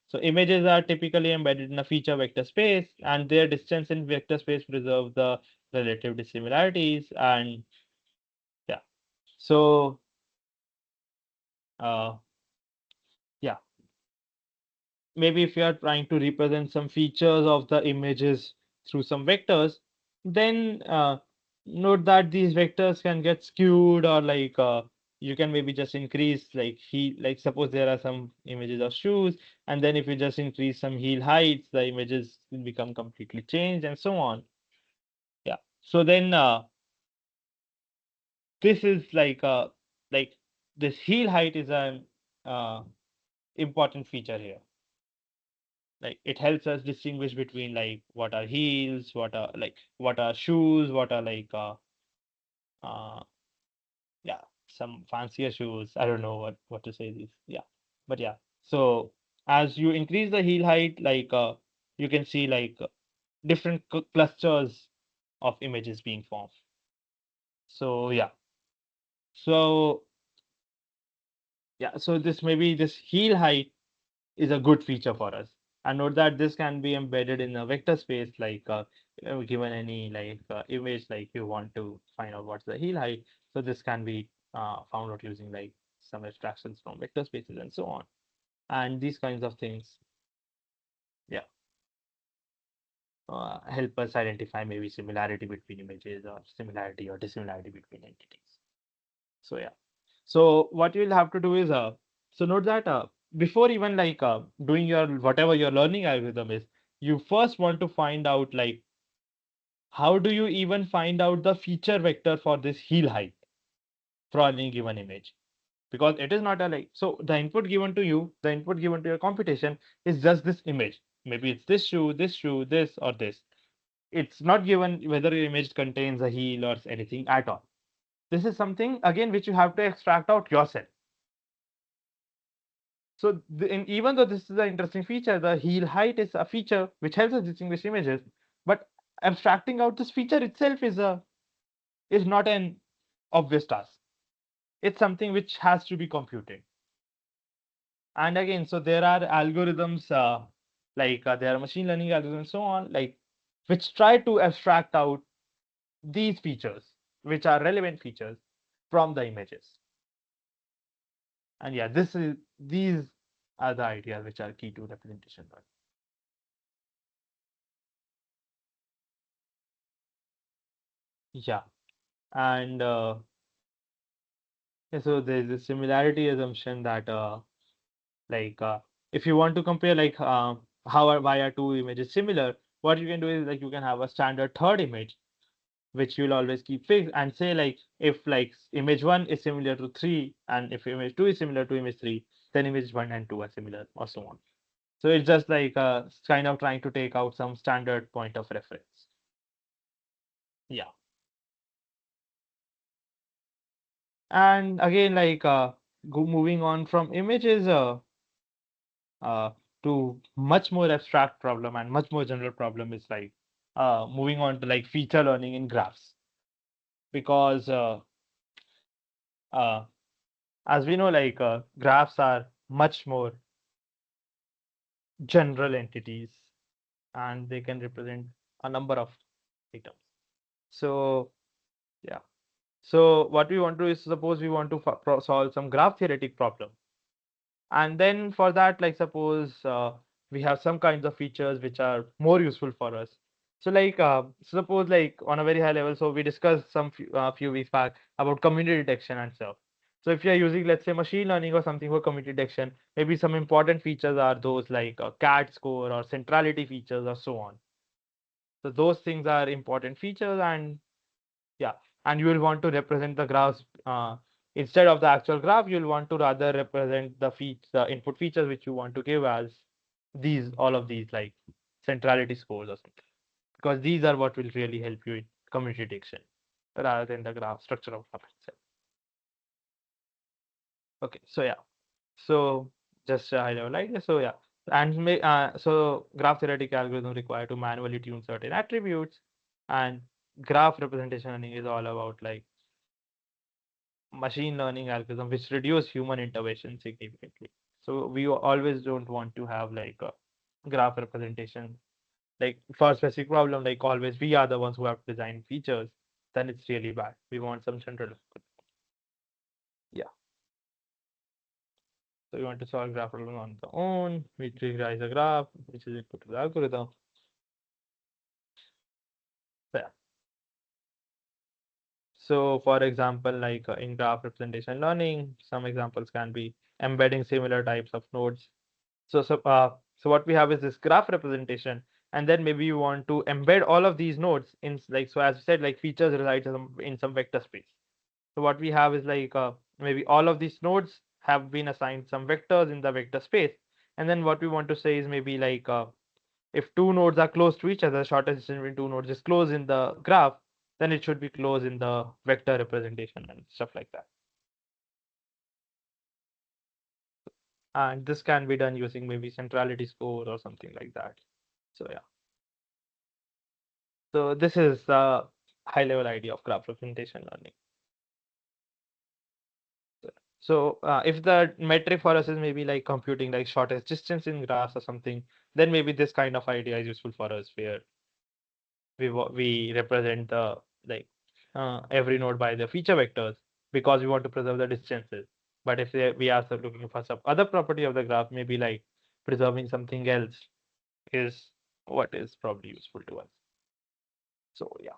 So images are typically embedded in a feature vector space, and their distance in vector space preserve the relative dissimilarities. And yeah, so uh, yeah, maybe if you are trying to represent some features of the images through some vectors, then note that these vectors can get skewed or like you can maybe just increase like like suppose there are some images of shoes, and then if you just increase some heel heights, the images will become completely changed and so on. Yeah. So then this is like this heel height is an uh, important feature here. Like it helps us distinguish between like what are heels, what are shoes, what are like uh yeah, some fancier shoes. I don't know what to say this. Yeah. But yeah. So as you increase the heel height, like you can see like different clusters of images being formed. So yeah. So yeah, so this maybe this heel height is a good feature for us. And note that this can be embedded in a vector space, like given any like image, like you want to find out what's the heel height. So this can be found out using like some abstractions from vector spaces and so on. And these kinds of things, yeah, help us identify maybe similarity between images or similarity or dissimilarity between entities. So yeah. So what you'll have to do is so note that before even like doing your whatever your learning algorithm is, you first want to find out like how do you even find out the feature vector for this heel height for any given image, because it is not a like so the input given to you, the input given to your computation is just this image. Maybe it's this shoe, this or this. It's not given whether your image contains a heel or anything at all. This is something again which you have to extract out yourself. So, even though this is an interesting feature, the heel height is a feature which helps us distinguish images. But abstracting out this feature itself is not an obvious task. It's something which has to be computed. And again, so there are algorithms like there are machine learning algorithms, so on, like which try to abstract out these features, which are relevant features from the images. And yeah, these are the ideas which are key to representation learning. Yeah, and yeah, so there's a similarity assumption that like if you want to compare like why are two images similar, what you can do is like you can have a standard third image which you'll always keep fixed and say like if like image one is similar to three and if image two is similar to image three, then image one and two are similar or so on. So it's just like kind of trying to take out some standard point of reference. Yeah. And again, like moving on from images uh, to much more abstract problem and much more general problem is like moving on to like feature learning in graphs because uh, as we know, like graphs are much more general entities and they can represent a number of items. So yeah. So what we want to is suppose we want to solve some graph theoretic problem. And then for that, like suppose we have some kinds of features which are more useful for us. So like suppose like on a very high level, so we discussed few weeks back about community detection and stuff. So if you're using let's say machine learning or something for community detection, maybe some important features are those like CAT score or centrality features or so on. So those things are important features and yeah, and you will want to represent the graphs instead of the actual graph, you'll want to rather represent the input features which you want to give as all of these like centrality scores or something, because these are what will really help you in community detection rather than the graph structure of graph itself. Okay, so yeah, so just a high level idea. So yeah, and so graph theoretic algorithm require to manually tune certain attributes, and graph representation learning is all about like machine learning algorithm which reduce human intervention significantly. So we always don't want to have like a graph representation like for a specific problem, like always we are the ones who have to design features, then it's really bad. We want some central. Yeah. So we want to solve graph problem on the own. We trivialize a graph, which is input to the algorithm. So, yeah. So for example, like in graph representation learning, some examples can be embedding similar types of nodes. So what we have is this graph representation, and then maybe you want to embed all of these nodes in like so as we said, like features reside in some vector space. So what we have is like maybe all of these nodes have been assigned some vectors in the vector space, and then what we want to say is maybe like if two nodes are close to each other, shortest distance between two nodes is close in the graph, then it should be close in the vector representation and stuff like that. And this can be done using maybe centrality score or something like that. So yeah. So this is the high level idea of graph representation learning. So if the metric for us is maybe like computing like shortest distance in graphs or something, then maybe this kind of idea is useful for us where we represent the like every node by the feature vectors because we want to preserve the distances. But if we are looking for some other property of the graph, maybe like preserving something else is what is probably useful to us. So yeah.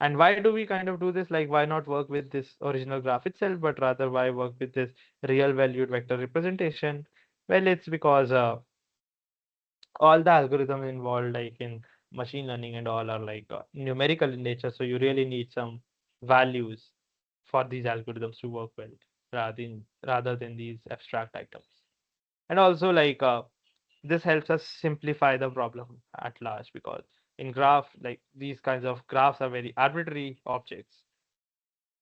And why do we kind of do this? Like, why not work with this original graph itself, but rather why work with this real valued vector representation? Well, it's because all the algorithms involved, like in machine learning and all, are like numerical in nature. So you really need some values for these algorithms to work well, rather than these abstract items. And also, like this helps us simplify the problem at large because in graph, like these kinds of graphs are very arbitrary objects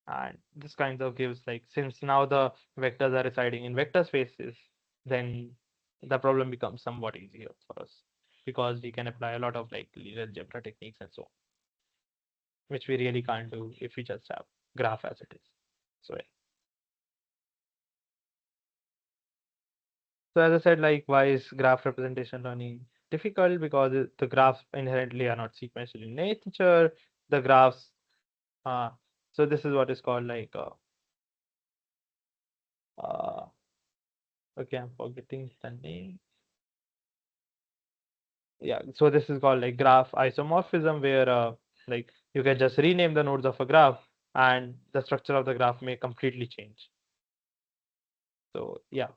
and this kind of gives like since now the vectors are residing in vector spaces, then the problem becomes somewhat easier for us because we can apply a lot of like linear algebra techniques and so on, which we really can't do if we just have graph as it is. So yeah. So as I said, like why is graph representation learning difficult? Because the graphs inherently are not sequential in nature. The graphs uh, so this is what is called like Okay, I'm forgetting the name. Yeah, so this is called like graph isomorphism, where like you can just rename the nodes of a graph and the structure of the graph may completely change. So yeah,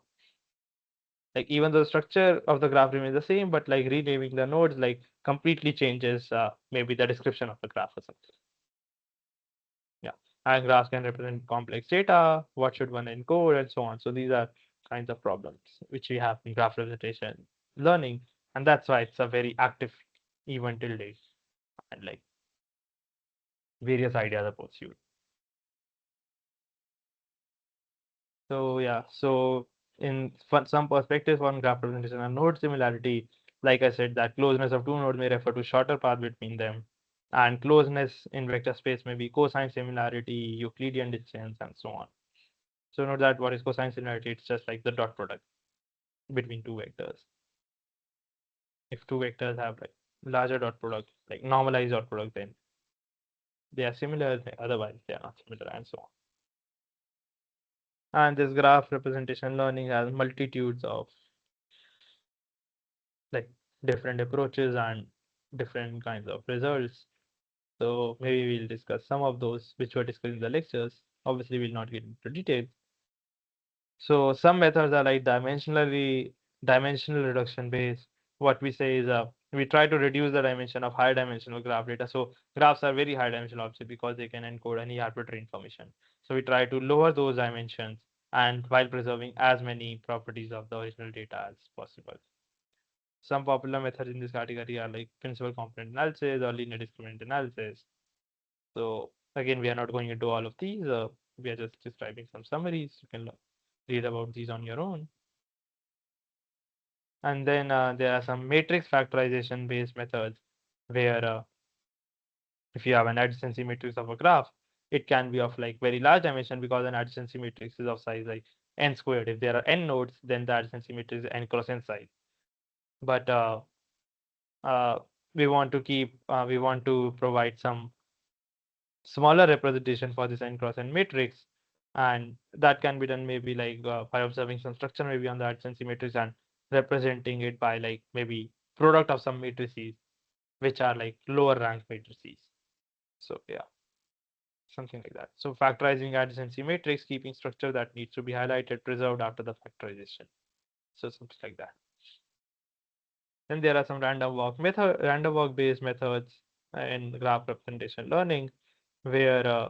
like even though the structure of the graph remains the same, but like renaming the nodes like completely changes maybe the description of the graph or something. Yeah, and graphs can represent complex data, what should one encode, and so on. So these are kinds of problems which we have in graph representation learning, and that's why it's a very active event till date, and like various ideas are pursued. So yeah, so in some perspectives on graph representation and node similarity, like I said, that closeness of two nodes may refer to shorter path between them, and closeness in vector space may be cosine similarity, Euclidean distance, and so on. So note that what is cosine similarity? It's just like the dot product between two vectors. If two vectors have like larger dot product, like normalized dot product, then they are similar. Otherwise, they are not similar, and so on. And this graph representation learning has multitudes of like different approaches and different kinds of results. So maybe we'll discuss some of those which were discussed in the lectures. Obviously, we'll not get into details. So some methods are like dimensional reduction based. What we say is we try to reduce the dimension of high dimensional graph data. So graphs are very high dimensional obviously because they can encode any arbitrary information. So we try to lower those dimensions and while preserving as many properties of the original data as possible. Some popular methods in this category are like principal component analysis or linear discriminant analysis. So again, we are not going into all of these. We are just describing some summaries. You can read about these on your own. And then there are some matrix factorization based methods where if you have an adjacency matrix of a graph, it can be of like very large dimension because an adjacency matrix is of size like n squared. If there are n nodes, then the adjacency matrix is n cross n size. But uh, we want to provide some smaller representation for this n cross n matrix, and that can be done maybe like by observing some structure maybe on the adjacency matrix and representing it by like maybe product of some matrices which are like lower rank matrices. So yeah, something like that. So factorizing adjacency matrix, keeping structure that needs to be highlighted, preserved after the factorization. So something like that. Then there are some random walk based methods in graph representation learning, where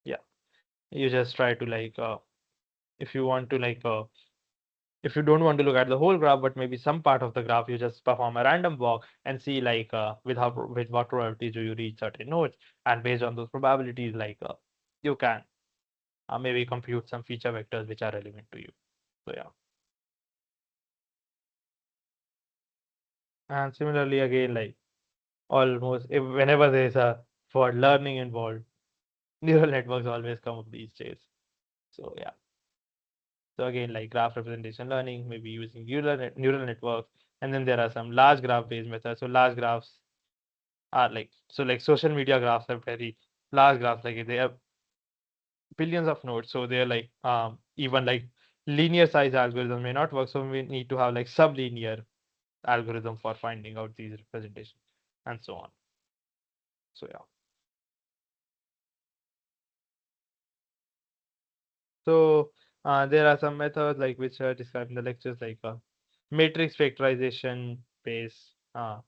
yeah, you just try to like if you want to like if you don't want to look at the whole graph, but maybe some part of the graph, you just perform a random walk and see like with what probabilities do you reach certain nodes, and based on those probabilities, like you can maybe compute some feature vectors which are relevant to you. So yeah, and similarly again like almost whenever there's a for learning involved, neural networks always come up these days. So yeah. So again, like graph representation learning, maybe using neural networks, and then there are some large graph based methods. So large graphs are like like social media graphs are very large graphs, like they have billions of nodes. So they're like even like linear size algorithm may not work. So we need to have like sublinear algorithm for finding out these representations and so on. So yeah. So there are some methods like which are described in the lectures, like matrix factorization based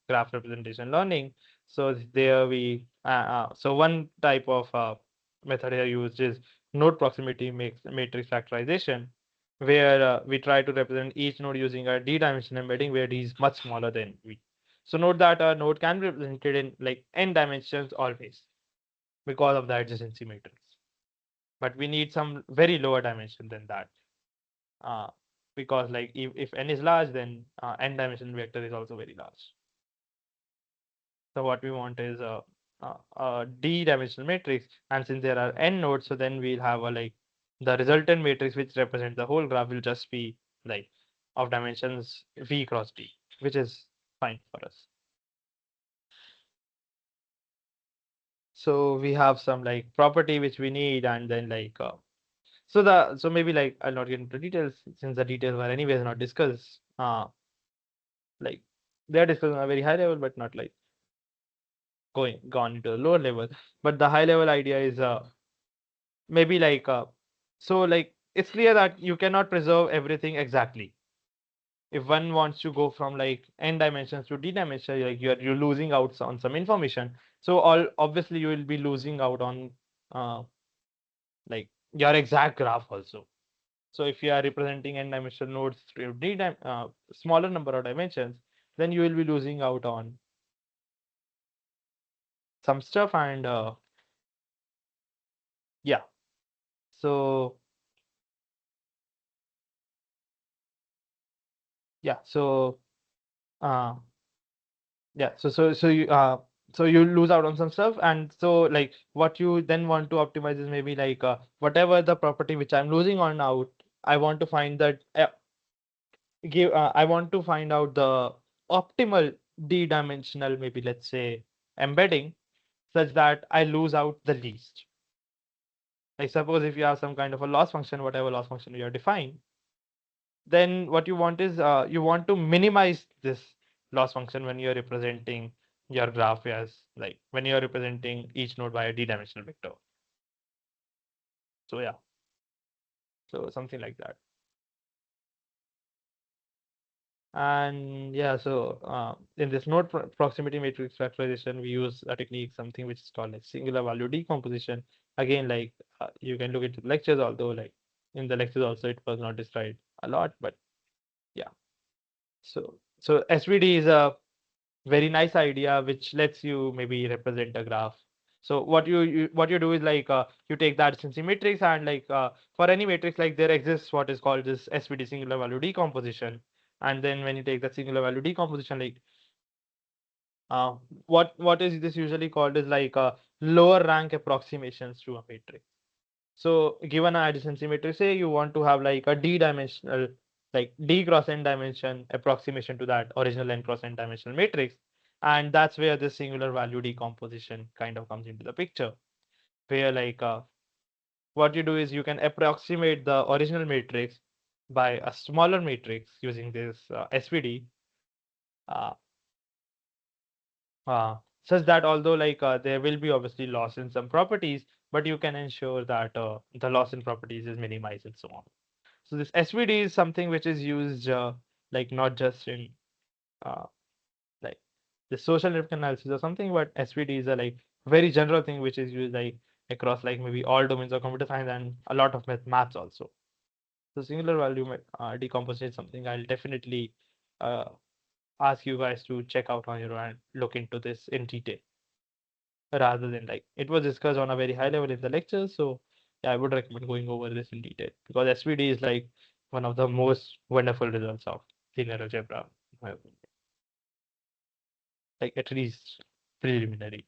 graph representation learning. So there we so one type of method here used is node proximity makes matrix factorization, where we try to represent each node using a d-dimensional embedding where d is much smaller than v. So note that a node can be represented in like n dimensions always because of the adjacency matrix, but we need some very lower dimension than that, uh, because like if n is large, then n dimensional vector is also very large. So what we want is a d-dimensional matrix, and since there are n nodes, so then we'll have a like the resultant matrix which represents the whole graph will just be like of dimensions v cross d, which is fine for us. So we have some like property which we need, and then like So maybe like I'll not get into details since the details were anyways not discussed. Like they are discussed on a very high level, but not like gone into a lower level. But the high level idea is maybe like so like it's clear that you cannot preserve everything exactly. If one wants to go from like n dimensions to d dimension, like you're losing out on some information. So all obviously you will be losing out on uh, like your exact graph also. So if you are representing n dimensional nodes through smaller number of dimensions, then you will be losing out on some stuff and yeah. So yeah, so uh, yeah, so you lose out on some stuff, and so like what you then want to optimize is maybe like whatever the property which I'm losing on out, I want to find that I want to find out the optimal d-dimensional maybe let's say embedding such that I lose out the least. Like suppose if you have some kind of a loss function, whatever loss function you are defined, then what you want is you want to minimize this loss function when you're representing your graph as like when you're representing each node by a d-dimensional vector. So yeah, so something like that. And yeah, so in this node proximity matrix factorization, we use a technique, something which is called like singular value decomposition. Again, like you can look into the lectures, although like in the lectures also it was not described a lot, but yeah. So SVD is a very nice idea which lets you maybe represent a graph. So what you do is like you take that adjacency matrix and like for any matrix like there exists what is called this SVD singular value decomposition. And then when you take that singular value decomposition, like uh, what is this usually called is like lower rank approximations to a matrix. So given an adjacency matrix, say you want to have like a d-dimensional, like d cross n dimension approximation to that original n cross n dimensional matrix, and that's where the singular value decomposition kind of comes into the picture, where like what you do is you can approximate the original matrix by a smaller matrix using this SVD, uh, uh, such that although like there will be obviously loss in some properties, but you can ensure that the loss in properties is minimized and so on. So this SVD is something which is used like not just in uh, like the social network analysis or something, but SVD is a like very general thing which is used like across like maybe all domains of computer science and a lot of maths also. So singular value decomposition is something I'll definitely uh, ask you guys to check out on your own and look into this in detail rather than like it was discussed on a very high level in the lectures. So yeah, I would recommend going over this in detail because SVD is like one of the most wonderful results of linear algebra, in my opinion. Like at least preliminary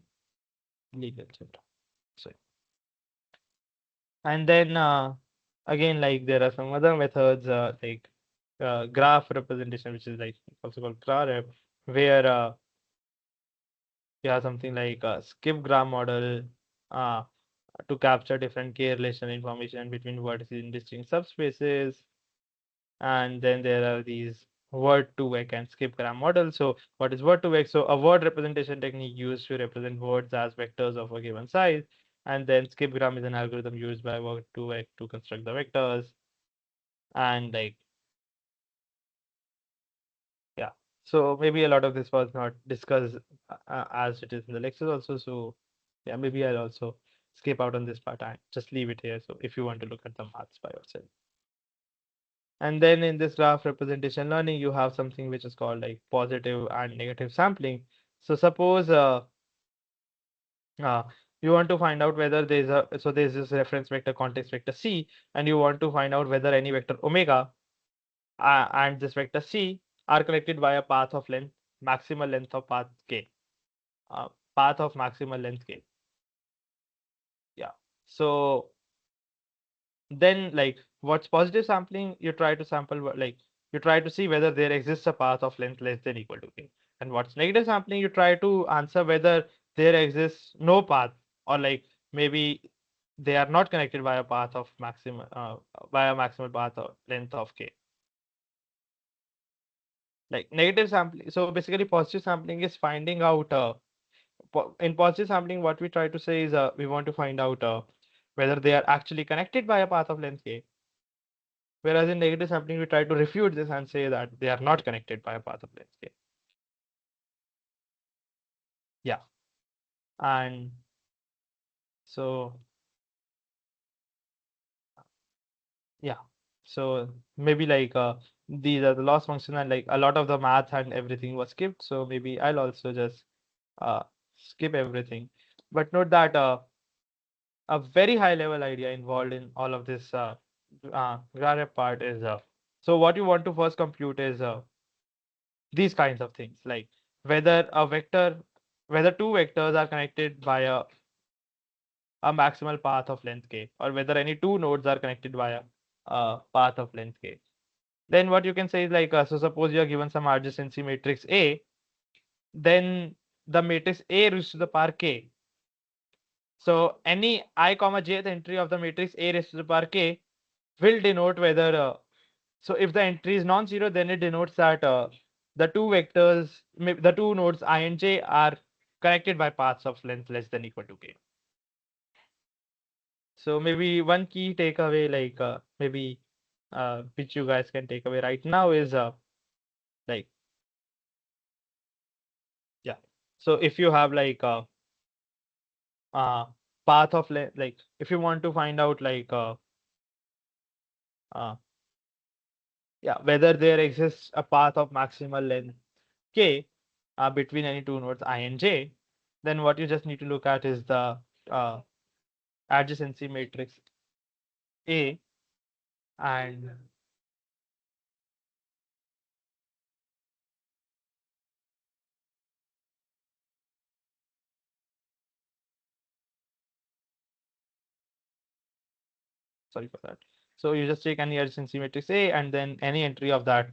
linear algebra. So and then again like there are some other methods like graph representation, which is like also called graph, where you have something like a skip graph model uh, to capture different k relation information between vertices in distinct subspaces. And then there are these word to vec and skip gram models. So what is word to vec? So a word representation technique used to represent words as vectors of a given size. And then skip gram is an algorithm used by word to vec to construct the vectors. And like, yeah. So maybe a lot of this was not discussed as it is in the lectures also. So yeah, maybe I'll also skip out on this part and just leave it here. So if you want to look at the maths by yourself. And then in this graph representation learning, you have something which is called like positive and negative sampling. So suppose uh, you want to find out whether there's this reference vector context vector C, and you want to find out whether any vector omega and this vector C are connected by a path of length, maximal length of path k, uh, path of maximal length k. Yeah. So then like what's positive sampling, you try to sample like you try to see whether there exists a path of length less than equal to k. And what's negative sampling, you try to answer whether there exists no path, or like maybe they are not connected by a path of maximum by a maximal path of length of k. Like negative sampling. So basically, positive sampling is finding out. In positive sampling, what we try to say is we want to find out whether they are actually connected by a path of length k. Whereas in negative sampling, we try to refute this and say that they are not connected by a path of length k. Yeah, and so yeah, so maybe like these are the loss function and like a lot of the math and everything was skipped. So maybe I'll also just uh, skip everything. But note that a very high level idea involved in all of this graph part is so what you want to first compute is these kinds of things like whether a vector, whether two vectors are connected by a maximal path of length k, or whether any two nodes are connected by a path of length k. Then what you can say is like so suppose you are given some adjacency matrix A, then the matrix A raised to the power k. So any I comma jth entry of the matrix A raised to the power k will denote whether so if the entry is non-zero, then it denotes that the two vectors, the two nodes I and j are connected by paths of length less than equal to k. So maybe one key takeaway, like maybe which you guys can take away right now is like yeah. So if you have like uh, path of length, like if you want to find out like uh, yeah, whether there exists a path of maximal length k between any two nodes I and j, then what you just need to look at is the uh, adjacency matrix A, and sorry for that. So you just take any adjacency matrix A and then any entry of that,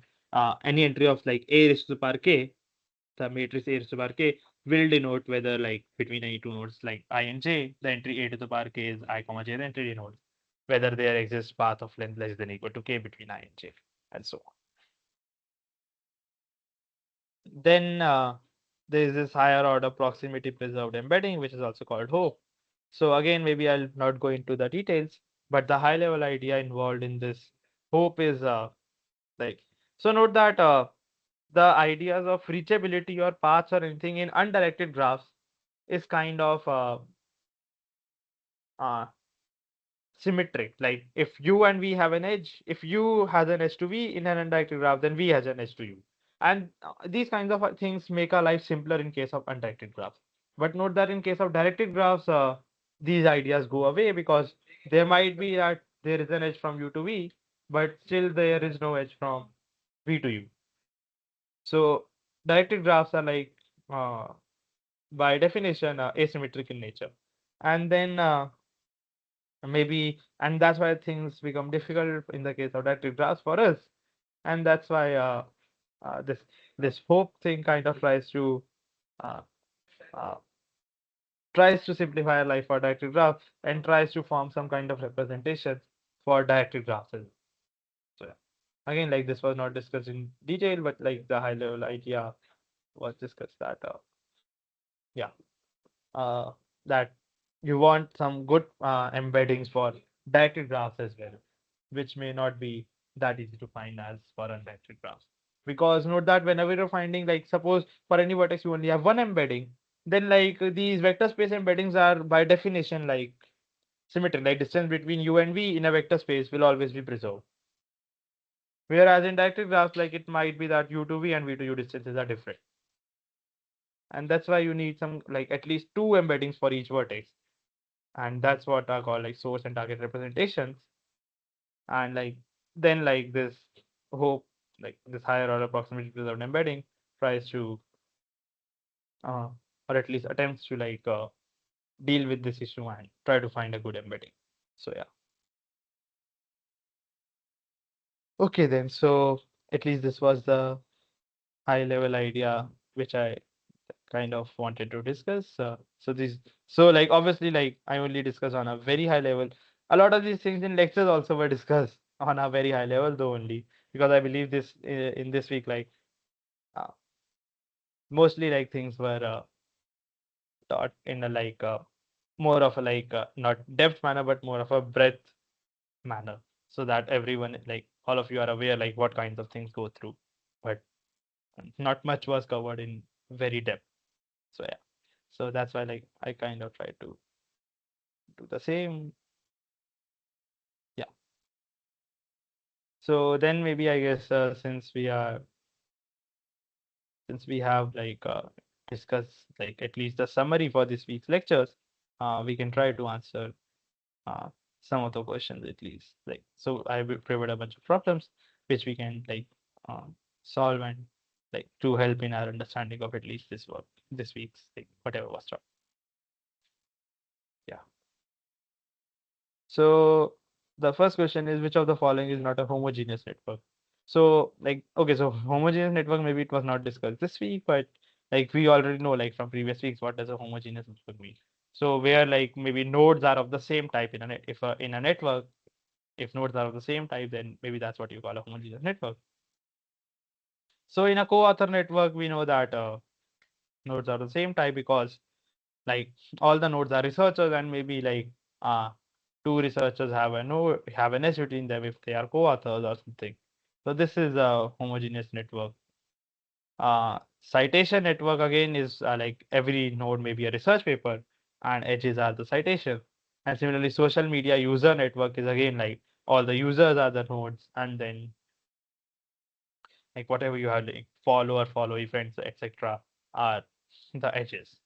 any entry of like A raised to the power k, the matrix A raised to the power k will denote whether like between any two nodes like I and j, the entry A to the power k is I comma j, the entry denotes whether there exists path of length less than equal to k between I and j, and so on. Then there is this higher order proximity preserved embedding, which is also called hope. So again, maybe I'll not go into the details, but the high level idea involved in this hope is like, so note that the ideas of reachability or paths or anything in undirected graphs is kind of uh, symmetric. Like if you and V have an edge, if U has an edge to V in an undirected graph, then V has an edge to U. And these kinds of things make our life simpler in case of undirected graphs. But note that in case of directed graphs, these ideas go away because there might be that there is an edge from U to V, but still there is no edge from V to U. So directed graphs are like by definition asymmetric in nature. And then maybe, and that's why things become difficult in the case of directed graphs for us, and that's why this hope thing kind of uh, uh, tries to simplify our life for directed graph and tries to form some kind of representation for directed graphs as well. So yeah. Again, like this was not discussed in detail, but like the high level idea was discussed that yeah, uh, that you want some good embeddings for directed graphs as well, which may not be that easy to find as for undirected graphs. Because note that whenever you're finding, like suppose for any vertex you only have one embedding, then like these vector space embeddings are by definition like symmetric, like distance between u and v in a vector space will always be preserved. Whereas in directed graphs, like it might be that u to v and v to u distances are different. And that's why you need some like at least two embeddings for each vertex. And that's what are called like source and target representations. And like then like this hope, like this higher order proximity preserved embedding tries to uh, or at least attempts to like deal with this issue and try to find a good embedding. So yeah. Okay then, so at least this was the high level idea which I kind of wanted to discuss. So like obviously like I only discuss on a very high level. A lot of these things in lectures also were discussed on a very high level though only because I believe this in this week like uh, mostly like things were taught in a more of a not depth manner but more of a breadth manner so that everyone like all of you are aware like what kinds of things go through, but not much was covered in very depth. So yeah, so that's why like I kind of try to do the same. Yeah, so then maybe I guess since we have discussed like at least the summary for this week's lectures, we can try to answer uh, some of the questions at least. Like so, I will prepared a bunch of problems which we can solve and like to help in our understanding of at least this week's like whatever was taught. Yeah. So the first question is which of the following is not a homogeneous network? So like okay, so homogeneous network maybe it was not discussed this week, but like we already know like from previous weeks what does a homogeneous network mean. So where like maybe nodes are of the same type in a net, if in a network, if nodes are of the same type, then maybe that's what you call a homogeneous network. So in a co-author network, we know that nodes are the same type because like all the nodes are researchers and maybe uh two researchers have a node have an S between them if they are co-authors or something. So this is a homogeneous network. Citation network again is like every node may be a research paper and edges are the citation. And similarly, social media user network is again like all the users are the nodes and then like whatever you have like follow or follow friends, etc. are the edges.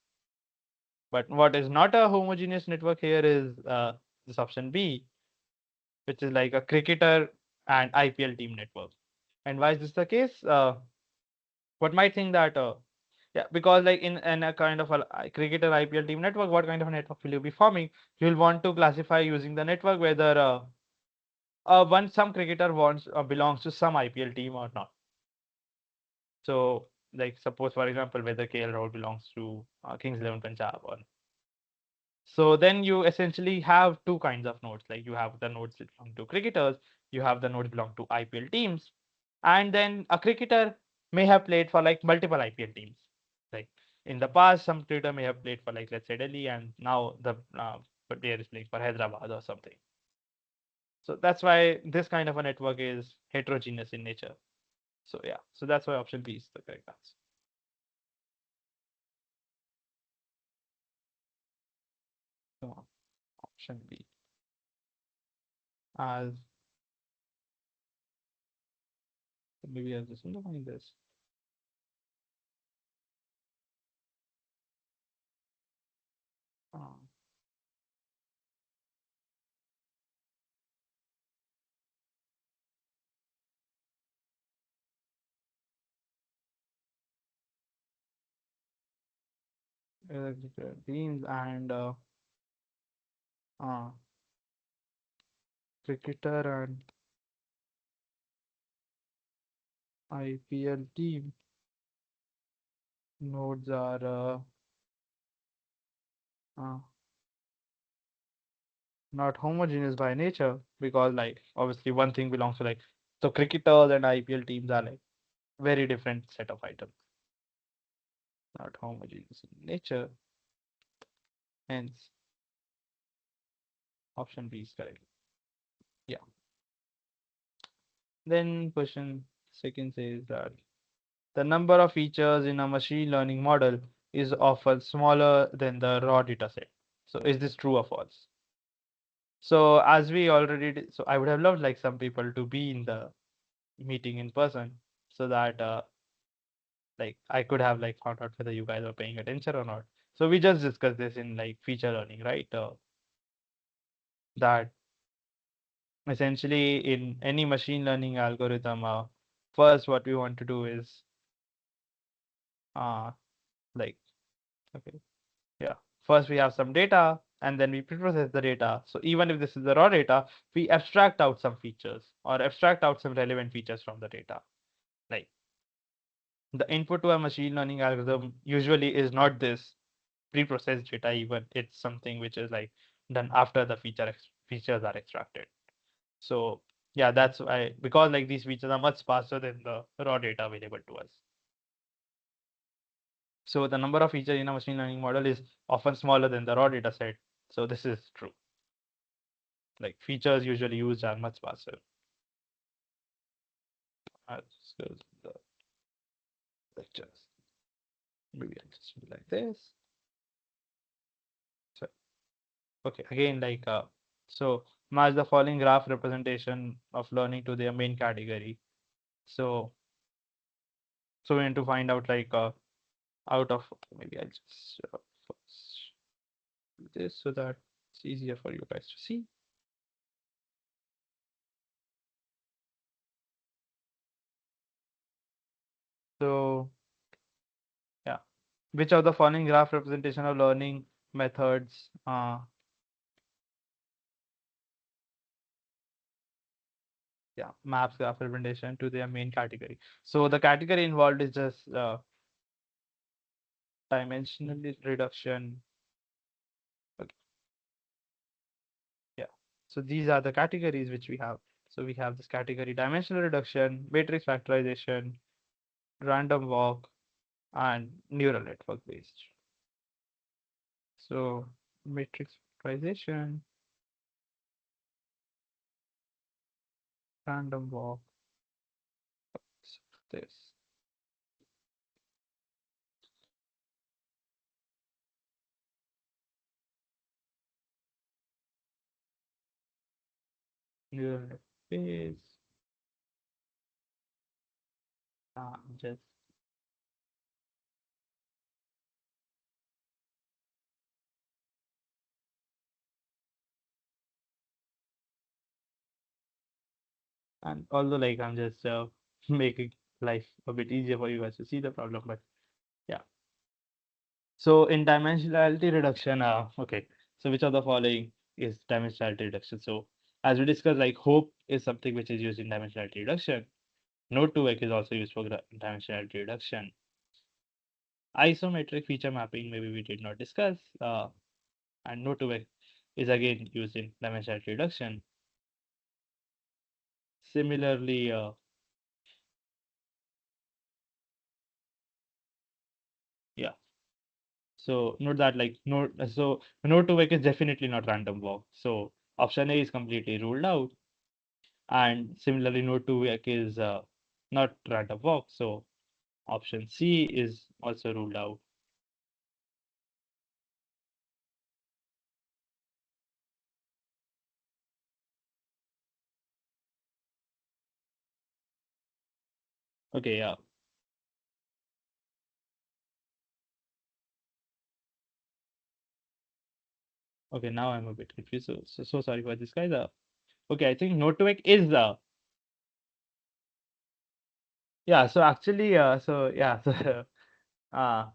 But what is not a homogeneous network here is this option B, which is like a cricketer and IPL team network. And why is this the case? What might think that yeah, because like in a kind of a cricketer IPL team network, what kind of a network will you be forming? You'll want to classify using the network whether one some cricketer wants belongs to some IPL team or not. So like suppose for example whether KL Rahul belongs to Kings 11 Punjab or so then you essentially have two kinds of nodes. Like you have the nodes that belong to cricketers, you have the nodes belong to IPL teams, and then a cricketer may have played for like multiple IPL teams. Like in the past, some cricketer may have played for like let's say Delhi, and now the player is playing for Hyderabad or something. So that's why this kind of a network is heterogeneous in nature. So yeah, so that's why option B is the correct answer. So option B. As maybe I'll just underline this. Uh, teams and uh, cricketer and IPL team nodes are uh, not homogeneous by nature because like obviously one thing belongs to like so cricketers and IPL teams are like very different set of items, not homogeneous in nature. Hence, option B is correct. Yeah. Then question second says that the number of features in a machine learning model is often smaller than the raw data set. So is this true or false? So as we already did, so I would have loved like some people to be in the meeting in person so that like I could have like found out whether you guys are paying attention or not. So we just discussed this in like feature learning, right? That essentially in any machine learning algorithm, first what we want to do is uh like okay, yeah. First we have some data and then we preprocess the data. So even if this is the raw data, we abstract out some features or abstract out some relevant features from the data. Like the input to a machine learning algorithm usually is not this pre-processed data, even it's something which is like done after the features are extracted. So yeah, that's why, because like these features are much faster than the raw data available to us. So the number of features in a machine learning model is often smaller than the raw data set. So this is true. Like features usually used are much faster. Let's go to the lectures. Maybe I'll just do like this. So okay, again so match the following graph representation of learning to their main category. So we need to find out out of, maybe I'll just first do this so that it's easier for you guys to see. So yeah, which of the following graph representation of learning methods yeah, maps graph representation to their main category. So the category involved is just dimensional reduction. Okay, yeah. So these are the categories which we have. So we have this category: dimensional reduction, matrix factorization, random walk, and neural network based. So matrix factorization, random walk, so this neural network based. Just and although like I'm just making life a bit easier for you guys to see the problem, but yeah. So in dimensionality reduction, okay. So which of the following is dimensionality reduction? So as we discussed, like hope is something which is used in dimensionality reduction. Node to vec is also used for dimensionality reduction. Isometric feature mapping, maybe we did not discuss. And node to vec is again used in dimensionality reduction. Similarly, yeah. So note that so node to vec is definitely not random walk. So option A is completely ruled out. And similarly, node to vec is not random walk. So option C is also ruled out. Okay, yeah. Okay, now I'm a bit confused. So sorry for this, guys. Okay, I think node to vec is yeah. So actually, so yeah. Uh,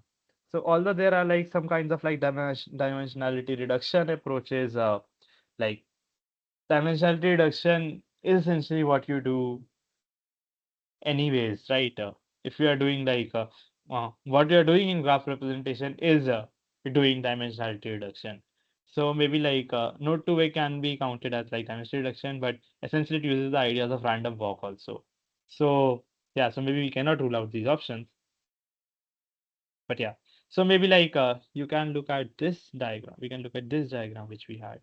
so although there are like some kinds of like dimensionality reduction approaches, like dimensionality reduction is essentially what you do anyways, right? If you are doing what you are doing in graph representation is doing dimensionality reduction. So maybe node to way can be counted as like dimensionality reduction, but essentially it uses the ideas of random walk also. So yeah, so maybe we cannot rule out these options, but yeah. So maybe you can look at this diagram. We can look at this diagram which we had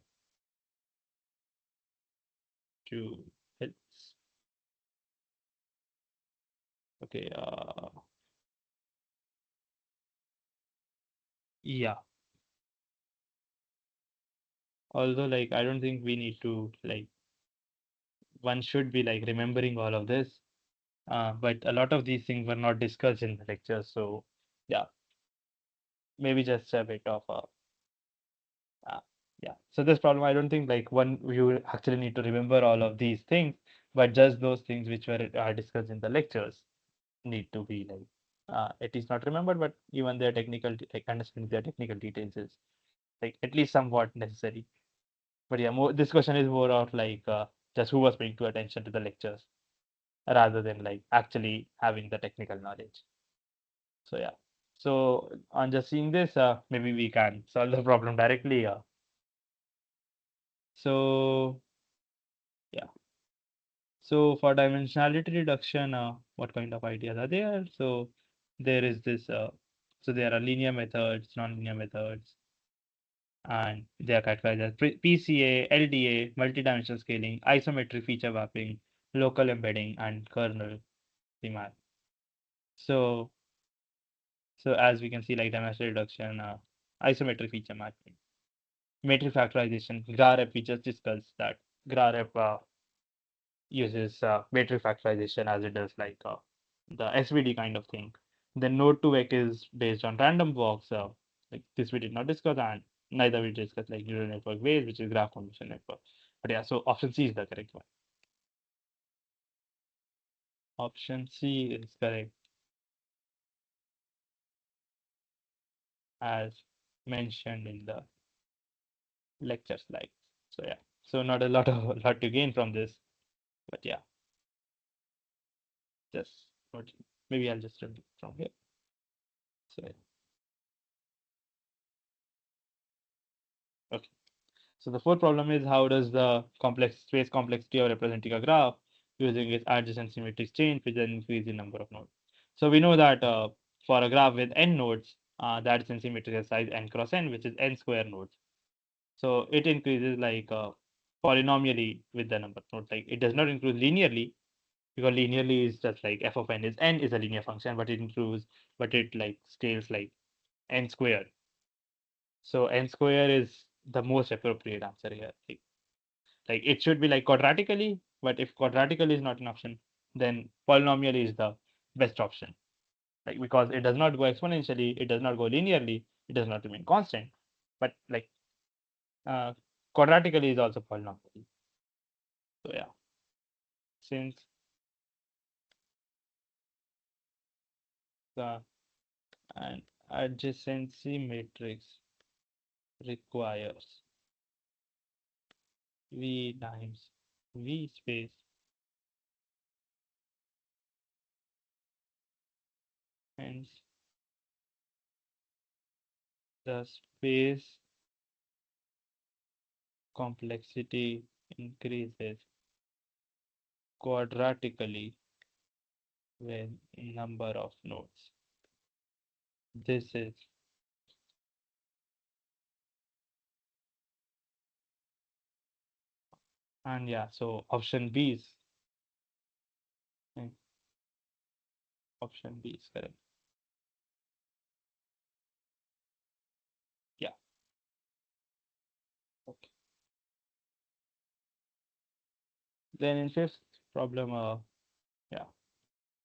to help. Okay, yeah. Although I don't think we need to one should be remembering all of this. But a lot of these things were not discussed in the lecture. So yeah, maybe just a bit of uh, yeah. So this problem, I don't think one you actually need to remember all of these things, but just those things which were discussed in the lectures need to be at least not remembered, but even their technical understanding their technical details is at least somewhat necessary. But yeah, this question is more of just who was paying too attention to the lectures rather than actually having the technical knowledge. So yeah. So on just seeing this, maybe we can solve the problem directly. So yeah. So for dimensionality reduction, what kind of ideas are there? So there is this. So there are linear methods, nonlinear methods, and they are categorized as PCA, LDA, multidimensional scaling, isometric feature mapping, local embedding, and kernel remap. So so as we can see, like dimensional reduction, isometric feature mapping, matrix factorization, GRAREP, we just discussed that. GRAREP uses matrix factorization as it does like the SVD kind of thing. Then node 2 is based on random walks. Like this we did not discuss, and neither we discuss like neural network Bayes, which is graph convolution network. But yeah, so option C is the correct one. Option C is correct as mentioned in the lecture slides. So yeah, so not a lot of lot to gain from this, but yeah, just maybe I'll just run it from here. So yeah, okay. So the fourth problem is how does the complex space complexity of representing a graph using its adjacent symmetric change which then increase the number of nodes. So we know that for a graph with n nodes, the adjacent symmetry has size n cross n, which is n square nodes. So it increases like polynomially with the number of nodes. Like it does not increase linearly because linearly is just like f of n is a linear function, but it includes but it like scales like n square. So n square is the most appropriate answer here. Like it should be like quadratically, but if quadratically is not an option, then polynomial is the best option. Like because it does not go exponentially, it does not go linearly, it does not remain constant. But like uh, quadratically is also polynomial. So yeah, since the an adjacency matrix requires V times V space, hence the space complexity increases quadratically with number of nodes. This is, and yeah, so option B is eh, option B is correct. Yeah, okay. Then in fifth problem, yeah,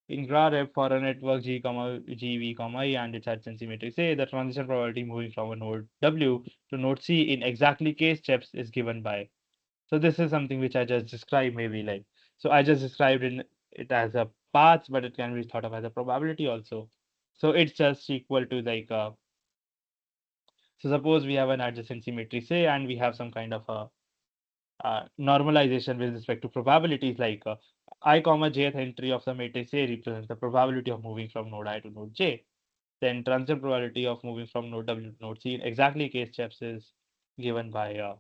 in GRAREP for a network G comma G V comma I and its adjacency matrix A, the transition probability moving from a node W to node C in exactly k steps is given by. So this is something which I just described, maybe like so I just described in it as a path, but it can be thought of as a probability also. So it's just equal to like so suppose we have an adjacency matrix A and we have some kind of a normalization with respect to probabilities like I comma jth entry of the matrix A represents the probability of moving from node I to node J. Then transition probability of moving from node W to node C in exactly k steps is given by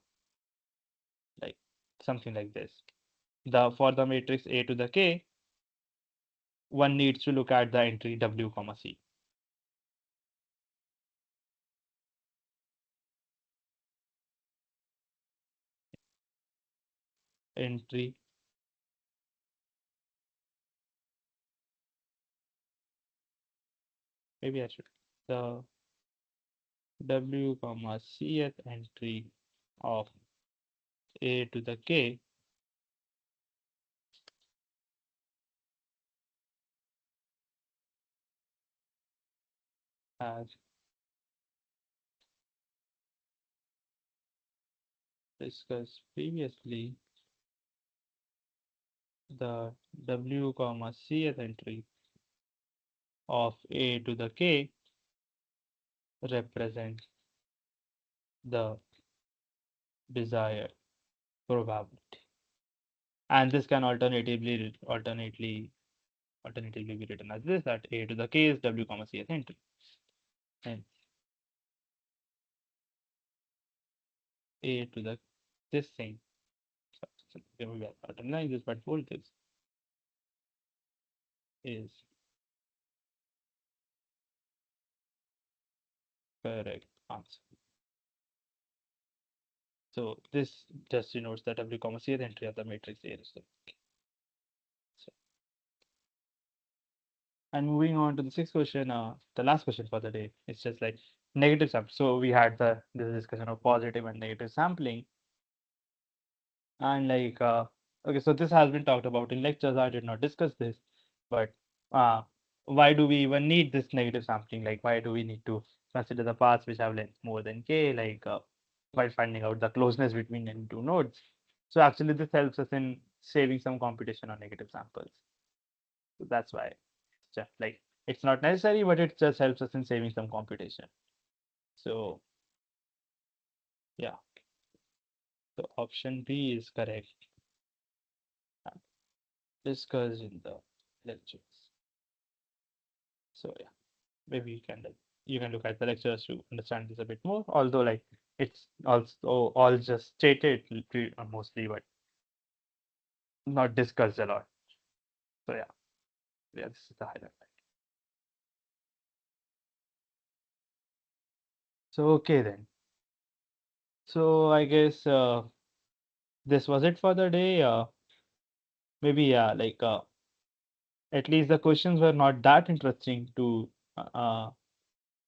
like something like this. The for the matrix A to the K, one needs to look at the entry W comma C. Entry, maybe I should the W comma Cth entry of A to the K as discussed previously, the W comma Cth entry of A to the K represents the desired probability. And this can alternately alternatively be written as this, that A to the K is W comma CS entry. And A to the this thing. So we have alternative this, but voltage is correct answer. So this just denotes that W comma C is entry of the matrix A. So, and moving on to the sixth question, the last question for the day, it's just like negative sample. So we had this discussion of positive and negative sampling, and okay, so this has been talked about in lectures. I did not discuss this, but uh, why do we even need this negative sampling? Like, why do we need to consider the paths which have length more than k? While finding out the closeness between any two nodes. So actually, this helps us in saving some computation on negative samples. So that's why it's just like it's not necessary, but it just helps us in saving some computation. So yeah, so option B is correct. Discussed in the lectures. So yeah, maybe you can look at the lectures to understand this a bit more. Although it's also all just stated mostly, but not discussed a lot. So yeah, this is the highlight. So okay then. So I guess this was it for the day. Maybe yeah, at least the questions were not that interesting to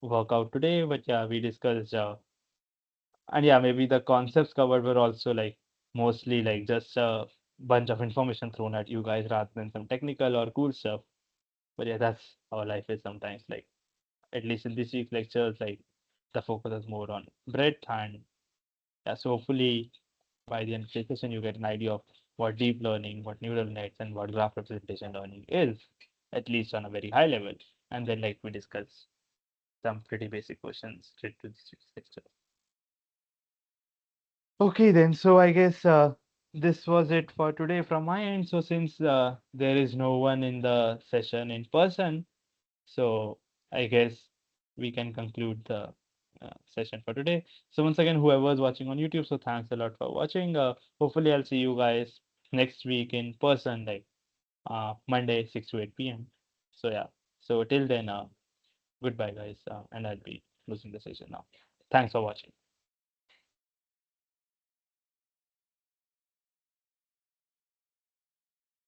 work out today. But yeah, we discussed and yeah, maybe the concepts covered were also mostly just a bunch of information thrown at you guys rather than some technical or cool stuff. But yeah, that's how life is sometimes. At least in this week's lectures, the focus is more on breadth and yeah, so hopefully by the end of the session you get an idea of what deep learning, what neural nets, and what graph representation learning is, at least on a very high level. And then we discuss some pretty basic questions straight to this week's lecture. Okay, then. So I guess this was it for today from my end. So since there is no one in the session in person, so I guess we can conclude the session for today. So once again, whoever is watching on YouTube, so thanks a lot for watching. Hopefully, I'll see you guys next week in person, Monday, 6 to 8 p.m. So yeah. So till then, goodbye, guys, and I'll be closing the session now. Thanks for watching.